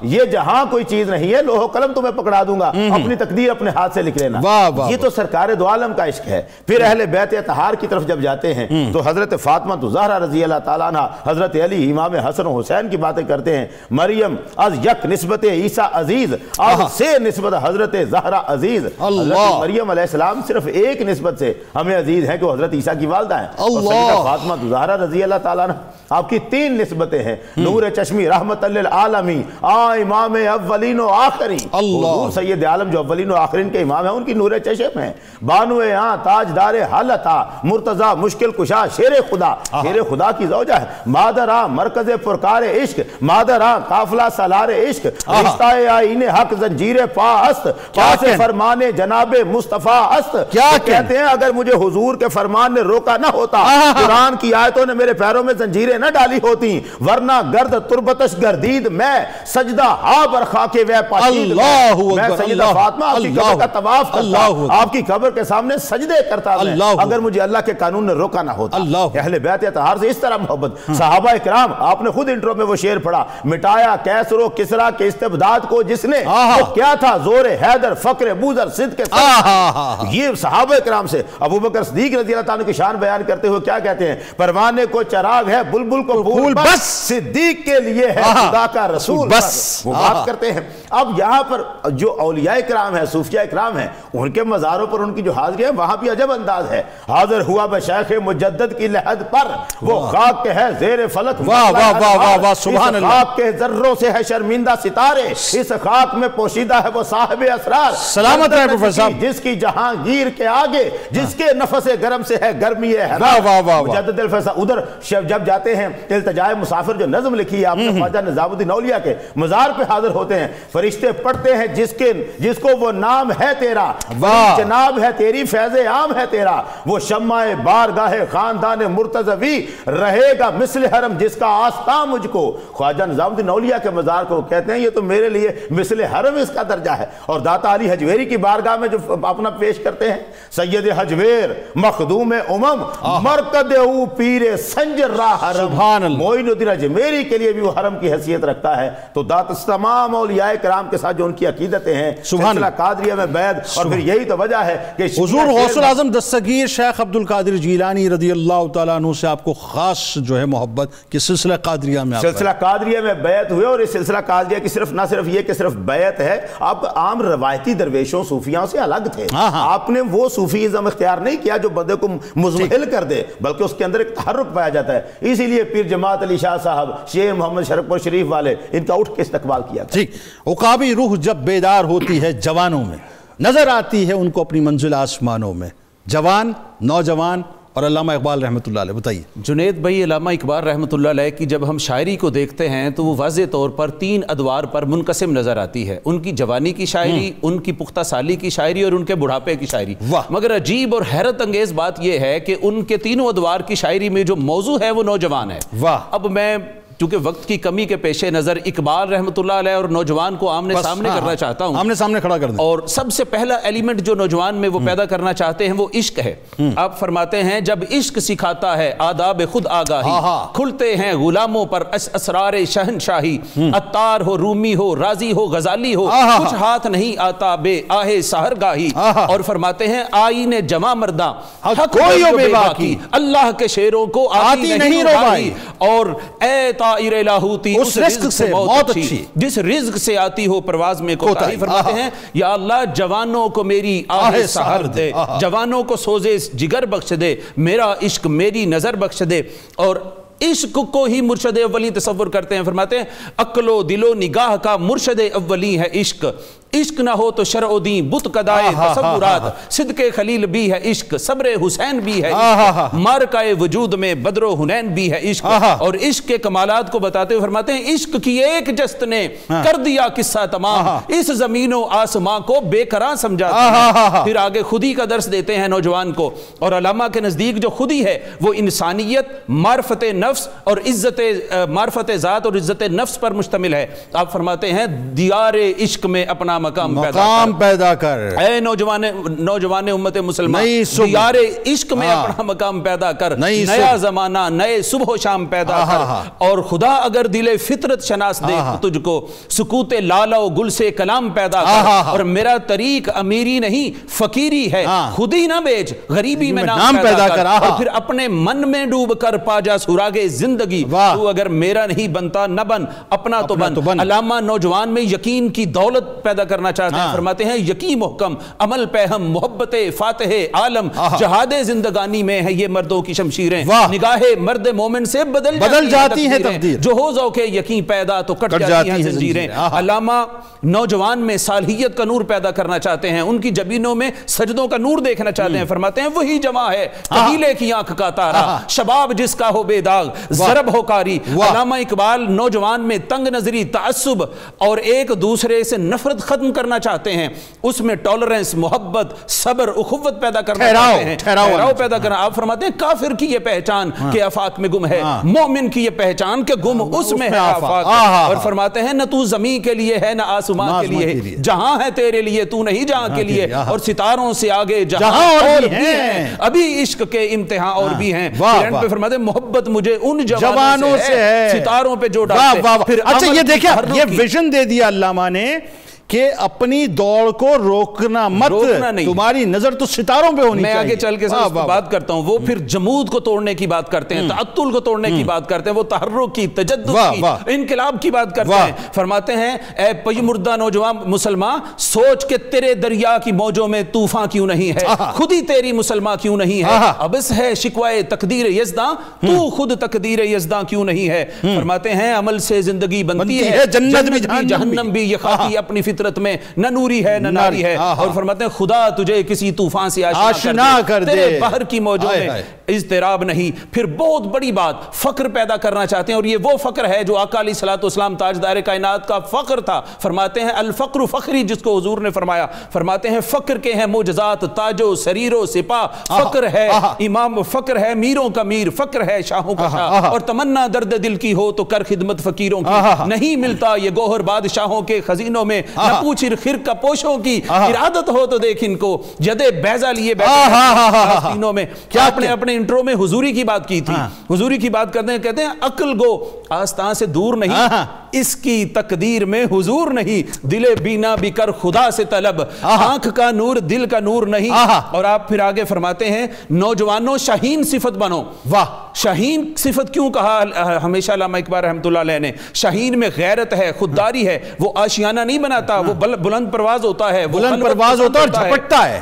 یہ جہاں کوئی چیز نہیں ہے لوح و قلم تمہیں پکڑا دوں گا، اپنی تقدیر اپنے ہاتھ سے لکھ لینا. یہ تو سرکار دو عالم کا عشق ہے. پھر اہل بیت اطہار کی طرف جب جاتے ہیں تو حضرت فاطمہ زہرا رضی اللہ تعالیٰ عنہ، حضرت علی امام حسن و حسین کی باتیں کرتے ہیں، مریم از یک نسبت عیسیٰ عزیز، از سے نسبت حضرت زہرا عزیز۔ حضرت مریم علیہ السلام صرف ایک نسبت سے ہمیں عزیز ہیں کہ وہ حضرت عیسیٰ کی والدہ ہیں، اور سیدہ فاطمہ زہرا رضی اللہ تعالیٰ عنہ، آپ کی 3 نسبتیں ہیں، نور چشمی رحمت للعالمین، امام اولین و آخرین، حضور سید عالم جو اولین و آخرین کے امام ہیں ان کی نور چشم ہیں، بانو تاجدار حالتا، مرتضی مشکل کشا، شیر خدا، شیر خدا کی زوجہ ہے، مادرہ مرکز پرکار عشق، مادرہ قافلہ سالار عشق، رشتہ آئین حق زنجیر پا است، پاس فرمان جناب مصطفیٰ است۔ کہتے ہیں اگر مجھے حضور کے فرمان نے روکا نہ ہوتا، قرآن کی آیتوں نے میرے پیروں میں زنجیریں نہ ڈالی ہوتی، ورنہ گرد تربتش گردید میں سجدہ ہا بر خاک وے پاشید، میں سیدہ فاطمہ آپ کی قبر کا طواف کرتا، آپ کی قبر کے سامنے سجدے کرتا میں، اگر مجھے اللہ کے قانون نے روکا نہ ہوتا۔ اہل بیت اطہار سے اس طرح محبت، صحابہ اکرام، آپ نے خود انٹرو میں وہ شعر پڑھا، مٹایا کیسر و کسرا کے استبداد کو جس نے، وہ کیا تھا زور حیدر فقر بوذر صدق کے ساتھ۔ یہ صحابہ اکرام سے ابو بکر صدیق رضی اللہ تعالیٰ کی شان بیان کرتے ہوئے کیا کہتے ہیں، پروانے کو چراغ ہے بلبل کو پھول بس، صدیق کے لیے ہے خدا کا رسول بس۔ وہ بات کرتے ہیں اب یہاں پر جو اولیاء اکرام ہیں، صوفیاء اکرام ہیں، ان کے مزاروں پر ان کی جو حاضری ہے وہاں بھی عجب انداز ہے، حاضر ہوا بشیخ مجدد کی لحد پر، وہ خاک کے ہے زیر فلک، واہ واہ واہ واہ واہ سبحان اللہ، خاک کے ذروں سے ہے شرمندہ ستارے، اس خاک میں پوشیدہ ہے وہ صاحب اسرار، سلامت رہے پروفیسر صاحب، جس کی جہانگیر کے آگے جس کے نفس گرم سے ہے گرمی ہے مجدد الفیصل۔ ادھر جب جاتے ہیں التجائے مسافر جو نظم لکھی ہے آپ نے خواجہ نظام الدین اولیاء کے، مزار پہ حاضر ہوتے ہیں، فرشتے پڑھتے ہیں جس کو وہ نام ہے تیرا، جناب ہے تیری، فیض عام ہے تیرا، وہ شمع بارگاہ خاندان مرتضوی رہے گا مثل حرم جس کا آستاں مجھ کو۔ خواجہ نظام الدین اولیاء کے مزار کو کہتے ہیں یہ تو میرے لیے مثل حرم اس کا درجہ ہے، اور داتا علی حجویری کی بارگاہ میں جو اپنا پیش کرتے ہیں، سید حجویر مخدوم امم مرکد او پیر سنجر را حرم، معین الدین حجویری کے لیے بھی وہ حرم کی حیثیت رکھتا ہے۔ تو تمام اولیاء کرام کے ساتھ جو ان کی عقیدتیں ہیں، سلسلہ قادریہ میں بیعت، اور پھر یہی تو وجہ ہے کہ حضور غوث الاعظم دستگیر شیخ عبد القادر جیلانی رضی اللہ تعالیٰ عنہ سے آپ کو خاص جو ہے محبت کہ سلسلہ قادریہ میں سلسلہ قادریہ میں بیعت ہوئے، اور اس سلسلہ قادریہ کی صرف نہ صرف یہ کہ صرف بیعت ہے، آپ عام روایتی درویشوں صوفیاں سے الگ تھے، آپ نے وہ صوفیزم اختیار نہیں کیا جو بندے کو مزمحل کر دے، بلکہ اس کے اندر ایک تحرک پایا جاتا ہے۔ اسی لیے پیر جماعت علی شاہ صاحب، شیر محمد شرف پور شریف والے، ان کا اٹھ کے استقبال کیا تھا۔ ٹھیک، عقابی روح جب بیدار ہوتی ہے جوانوں میں، نظر آتی ہے ان کو اپنی منزل آسمانوں میں، جوان، نوجوان اور علامہ اقبال رحمۃ اللہ علیہ۔ بتائیے جنید بھائی، علامہ اقبال رحمۃ اللہ علیہ کی جب ہم شاعری کو دیکھتے ہیں تو وہ واضح طور پر 3 ادوار پر منقسم نظر آتی ہے، ان کی جوانی کی شاعری، ان کی پختہ سالی کی شاعری، اور ان کے بڑھاپے کی شاعری۔ مگر عجیب اور حیرت انگیز بات یہ ہے کہ ان کے تینوں ادوار کی شاعری میں جو موضوع ہے وہ نوجوان ہے۔ اب میں چونکہ وقت کی کمی کے پیش نظر اقبال رحمۃ اللہ علیہ اور نوجوان کو آمنے سامنے کرنا چاہتا ہوں، آمنے سامنے کھڑا کر دیں، اور سب سے پہلا ایلیمنٹ جو نوجوان میں وہ پیدا کرنا چاہتے ہیں وہ عشق ہے۔ آپ فرماتے ہیں جب عشق سکھاتا ہے آداب خود آگاہی، کھلتے ہیں غلاموں پر اسرار شہنشاہی، عطار ہو رومی ہو رازی ہو غزالی ہو، کچھ ہاتھ نہیں آتا بے آہ سحرگاہی، اور فرماتے ہیں آئین جمع مرداں حق کوئی بے باقی، اللہ کے شیروں کو آتی نہیں ربائی، اور اے طائر لاہوتی اس رزق سے موت اچھی، جس رزق سے آتی ہو پرواز میں کوتاہی۔ فرماتے ہیں یا اللہ جوانوں کو میری آہ سحر دے، جوانوں کو سوزے جگر بخش دے، میرا عشق میری نظر بخش دے، اور عشق کو ہی مرشد اولی تصور کرتے ہیں۔ فرماتے ہیں عقل و دل و نگاہ کا مرشد اولی ہے عشق، عشق نہ ہو تو شرع و دین بت قدائے تصورات، صدق خلیل بھی ہے عشق، صبر حسین بھی ہے عشق، مارکہ وجود میں بدر و حنین بھی ہے عشق، اور عشق کے کمالات کو بتاتے ہوئے فرماتے ہیں عشق کی ایک جست نے کر دیا قصہ تمام، اس زمین و آسمان کو بے قرار سمجھا۔ پھر آگے خودی کا درس دیتے ہیں نوجوان کو، اور علامہ کے نزدیک جو خودی ہے وہ انسانیت، معرفت نفس اور عزت، معرفت ذات اور عزت نفس پر مشتمل ہے۔ آپ فرماتے ہیں دیار عشق میں اپنا مقام پیدا کر، اے نوجوان امت مسلمان، دیار عشق میں اپنا مقام پیدا کر، نیا زمانہ نئے صبح و شام پیدا کر، اور خدا اگر دل فطرت شناس دے تجھ کو، سکوت لالا و گل سے کلام پیدا کر، اور میرا طریق امیری نہیں فقیری ہے، خود ہی نہ بیچ غریبی میں نام پیدا کر، اور پھر اپنے من میں ڈوب کر پا جا سراغ آگے زندگی، تو اگر میرا نہیں بنتا نہ بن، اپنا تو بن۔ علامہ نوجوان میں یقین کی دولت پیدا کرنا چاہتے ہیں، فرماتے ہیں یقین محکم، عمل پہم، محبت فاتح عالم، جہاد زندگانی میں ہے یہ مردوں کی شمشیریں، نگاہ مرد مومن سے بدل جاتی ہیں تقدیر، جو ہو ذوق یقین پیدا تو کٹ جاتی ہیں زنجیریں۔ علامہ نوجوان میں صالحیت کا نور پیدا کرنا چاہتے ہیں، ان کی جبینوں میں سجدوں کا نور دیکھنا چاہتے ہیں، فرماتے ہیں وہی جمع ہے قبیلے کی آنکھ کا تارا، شباب جس کا ہو بے داغ، ضرب ہو کاری۔ علامہ اقبال نوجوان میں تنگ نظری، تعصب اور ایک دوسرے سے نفرت ختم کرنا چاہتے ہیں، اس میں ٹالرنس، محبت، صبر، اخوت پیدا کرنا چاہتے ہیں، ٹھہراؤ پیدا کرنا۔ آپ فرماتے ہیں کافر کی یہ پہچان کہ آفاق میں گم ہے، مومن کی یہ پہچان کہ گم اس میں ہے آفاق، اور فرماتے ہیں نہ تو زمین کے لیے ہے نہ آسمان کے لیے، جہاں ہے تیرے لیے تو نہیں جہاں کے لیے، اور ستاروں سے آگے جہاں اور بھی ہیں، ابھی عشق کے امتحان اور بھی ہیں۔ پھر فرماتے ہیں محبت مجھے ان جوانوں سے ہے ستاروں پہ جو ڈالتے۔ اچھا یہ دیکھیں، یہ ویژن دے دیا علامہ نے کہ اپنی دوڑ کو روکنا مت، تمہاری نظر تو ستاروں پہ ہونی چاہیے۔ میں آگے چل کے بات کرتا ہوں، وہ پھر جمود کو توڑنے کی بات کرتے ہیں، تعطل کو توڑنے کی بات کرتے ہیں، وہ تحرک کی، تجدد کی، انقلاب کی بات کرتے ہیں۔ فرماتے ہیں اے پیمردہ نوجوان مسلمان، سوچ کہ تیرے دریا کی موجوں میں طوفان کیوں نہیں ہے، خود ہی تیری مسلمان کیوں نہیں ہے، ابس ہے شکوائے تقدیر یزداں، تو خود تقدیر یزداں کیوں نہیں ہے۔ فرماتے ہیں عمل سے زندگی بنتی ہے، جنت بھی جہنم بھی، یہ خاکی اپنی فطرت میں نہ نوری ہے نہ ناری ہے، اور فرماتے ہیں خدا تجھے کسی طوفان سے آشنا کر دے، تیرے بحر کی موجوں میں اضطراب نہیں۔ پھر بہت بڑی بات، فقر پیدا کرنا چاہتے ہیں، اور یہ وہ فقر ہے جو آقا علیہ الصلوۃ والسلام تاجدار کائنات کا فقر تھا۔ فرماتے ہیں الفقر فخری، جس کو حضور نے فرمایا، فرماتے ہیں فقر کے ہیں معجزات، تاج و سریر و سپاہ، فقر ہے امام، فقر ہے میروں کا میر، فقر ہے شاہوں کا شاہ، اور تمنا درد دل کی ہو تو کر خدمت فقیروں کی، نہیں ملتا یہ گوہر بادشاہوں کے خزینوں میں، نہ پوچھ خرقہ پوشوں کی، ارادت ہو تو دیکھ ان کو جدے بیضا لیے بیٹھے میں۔ کیا آپ نے اپنے انٹرو میں حضوری کی بات کی تھی، حضوری کی بات کرتے ہیں، کہتے ہیں عقل گو آستان سے دور نہیں، اس کی تقدیر میں حضور نہیں، دل بینا بھی کر خدا سے طلب، آنکھ کا نور دل کا نور نہیں۔ اور آپ پھر آگے فرماتے ہیں نوجوانوں شاہین صفت بنو۔ واہ، شاہین صفت کیوں کہا ہمیشہ علامہ اقبال رحمۃ اللہ علیہ نے؟ شاہین میں غیرت ہے، خودداری ہے، وہ آشیانہ نہیں بناتا، وہ بلند پرواز ہوتا ہے، بلند پرواز ہوتا ہے اور جھپٹتا ہے،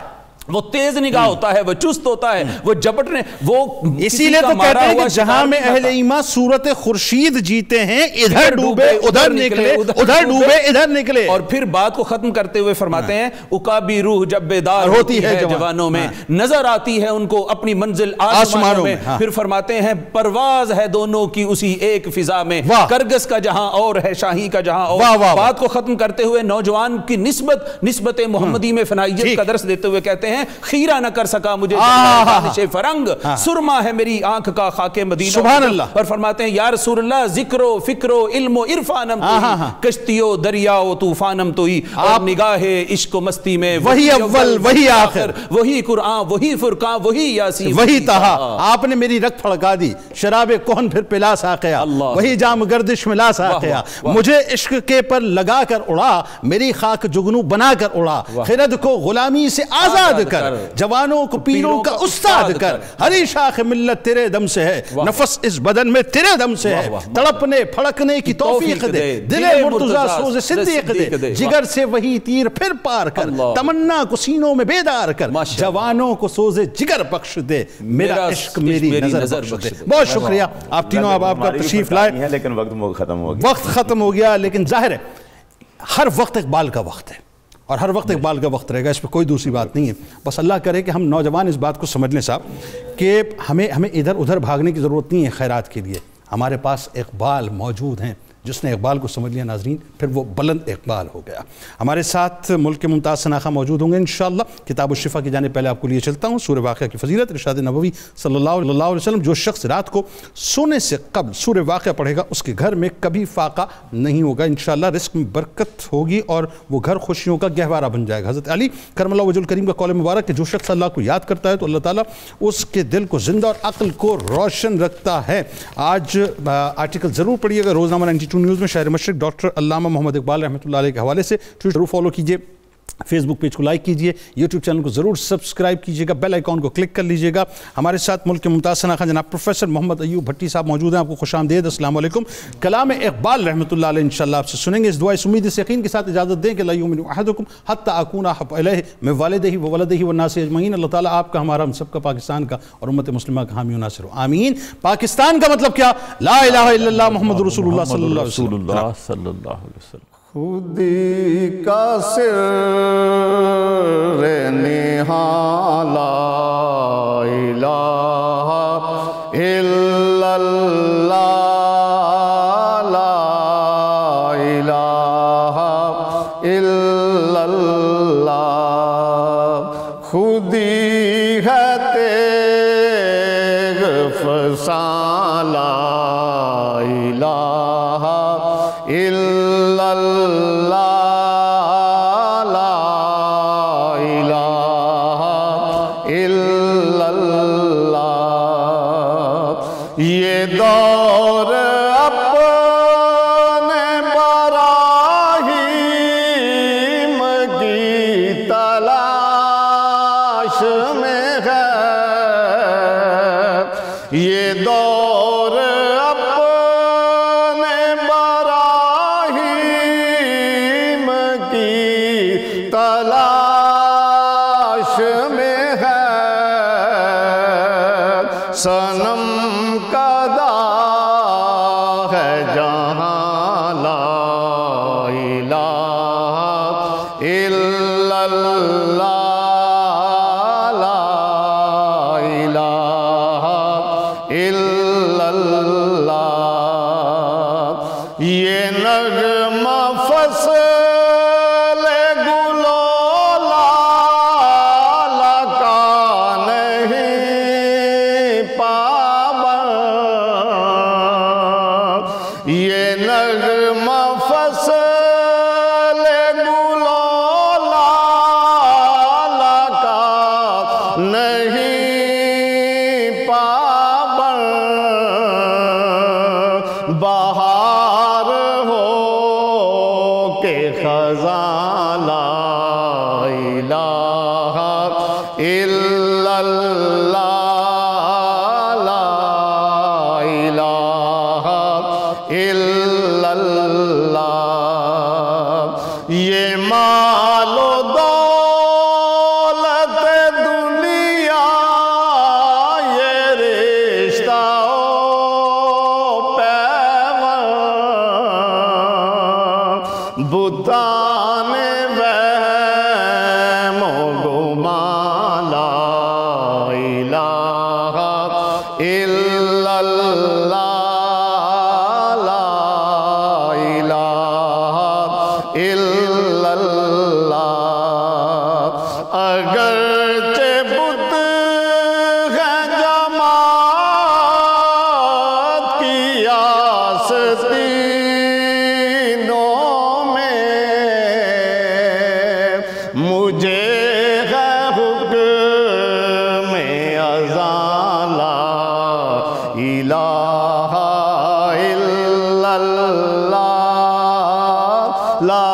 وہ تیز نگاہ ہوتا ہے، وہ چست ہوتا ہے، وہ جھپٹنے، وہ اسی لیے تو کہتے ہیں کہ جہاں میں اہل ایمان صورت خورشید جیتے ہیں، ادھر ڈوبے ادھر نکلے، ادھر ڈوبے ادھر نکلے۔ اور پھر بات کو ختم کرتے ہوئے فرماتے ہیں اکابی روح جب بیدار ہوتی ہے جوانوں میں، نظر آتی ہے ان کو اپنی منزل آسمانوں میں۔ پھر فرماتے ہیں پرواز ہے دونوں کی اسی ایک فضا میں، کرگس کا جہاں اور ہے شاہی کا جہاں اور۔ بات کو ختم کرتے ہوئے نوجوان کی نسبت محمدی میں فنائیت کا درس دیتے ہوئے کہتے ہیں خیرہ نہ کر سکا مجھے دانش فرنگ، سرما ہے میری آنکھ کا خاک مدینہ۔ سبحان اللہ۔ اور فرماتے ہیں یا رسول اللہ ذکر و فکر و علم و عرفانم توئی، کشتی و دریا و طوفانم توئی، اور نگاہ عشق و مستی میں وہی اول وہی آخر، وہی قرآن وہی فرقان وہی یاسین وہی طہا۔ آپ نے میری رگ پھڑکا دی، شراب کون پھر پلا ساقیا، وہی جام گردش ملا ساقیا، مجھے عشق کے پر لگا کر اڑا، میری خاک جگنو بنا کر اڑا، خرد کو غلامی سے آزاد کر، جوانوں کو پیروں کا استاد کر، ہری شاخ ملت تیرے دم سے ہے، نفس اس بدن میں تیرے دم سے ہے، تڑپنے پھڑکنے کی توفیق دے، دل مرتضیٰ سوز صدیق دے، جگر سے وہی تیر پھر پار کر، تمنا کو سینوں میں بیدار کر، جوانوں کو سوز جگر بخش دے، میرا عشق میری نظر بخش دے۔ بہت شکریہ آپ تینوں، آپ کا تشریف لائے، لیکن وقت ختم ہو گیا، لیکن ظاہر ہے ہر وقت اقبال کا وقت ہے، اور ہر وقت اقبال کا وقت رہے گا، اس پہ کوئی دوسری بات نہیں ہے۔ بس اللہ کرے کہ ہم نوجوان اس بات کو سمجھ لیں صاحب کہ ہمیں ادھر ادھر بھاگنے کی ضرورت نہیں ہے خیرات کے لیے، ہمارے پاس اقبال موجود ہیں، جس نے اقبال کو سمجھ لیا ناظرین پھر وہ بلند اقبال ہو گیا۔ ہمارے ساتھ ملک کے ممتاز شناخہ موجود ہوں گے انشاءاللہ۔ کتاب الشفا کی جانب پہلے آپ کو لیے چلتا ہوں، سورہ واقعہ کی فضیلت، ارشاد نبوی صلی اللہ علیہ وسلم، جو شخص رات کو سونے سے قبل سورہ واقعہ پڑھے گا اس کے گھر میں کبھی فاقہ نہیں ہوگا، انشاءاللہ رزق میں برکت ہوگی اور وہ گھر خوشیوں کا گہوارہ بن جائے گا۔ حضرت علی کرم اللہ وجہ الکریم کا قول مبارک کہ جو شخص اللہ کو یاد کرتا ہے تو اللہ تعالیٰ اس کے دل کو زندہ اور عقل کو روشن رکھتا ہے۔ آج آرٹیکل ضرور پڑھیے گا روزنامہ 92 نیوز میں، شہر مشرق ڈاکٹر علامہ محمد اقبال رحمۃ اللہ علیہ کے حوالے سے، ٹویٹر ضرور فالو کیجئے، فیس بک پیج کو لائک کیجئے, یوٹیوب چینل کو ضرور سبسکرائب کیجئے گا, بیل آئیکن کو کلک کر لیجئے گا. ہمارے ساتھ ملک کے ممتاز شناخواں جناب پروفیسر محمد ایوب بھٹی صاحب موجود ہیں. آپ کو خوش آمدید, السلام علیکم. کلام اقبال رحمۃ اللہ علیہ انشاءاللہ آپ سے سنیں گے. اس دعا اس امید اس یقین کے ساتھ اجازت دیں کہ لا یؤمن احدکم حتی اکون احب الیہ من والدہ وولدہ والناس اجمعین. اللہ تعالیٰ آپ کا, ہمارا, ہم سب کا, پاکستان کا اور امت مسلمہ کا حامی و ناصر ہو, آمین. پاکستان کا مطلب کیا؟ لا الہ الا اللہ محمد رسول اللہ صلی اللہ علیہ وسلم. خودی کا سر نہاں لا الہ الا اللہ, لا الہ الا اللہ. خودی ہے تیغ فرساں, لا الہ الا اللہ, لا الہ الا اللہ. یہ دور اپنے براہیم کی تلاش میں ہے, یہ دور اپنے براہیم کی تلاش میں ہے. صنم کدا ہے جہاں, لا الہ الا اللہ, لا الہ الا اللہ. یہ نغمہ فصل گل و لالہ کا نہیں پابند, یہ نغمہ فصل گل و لالہ کا نہیں پابند. بہار ہو کے خزاں, لا الہ الا اللہ, لا الہ الا اللہ. یہ مال و دولت دنیا, یہ رشتہ و پیوند, بتان وہم و گمان, لا الہ الا اللہ, لا الہ الا اللہ. اگرچہ بت ہیں جماعت کی آستینوں میں, مجھے ہے حکم اذان, لا الہ الا اللہ, لا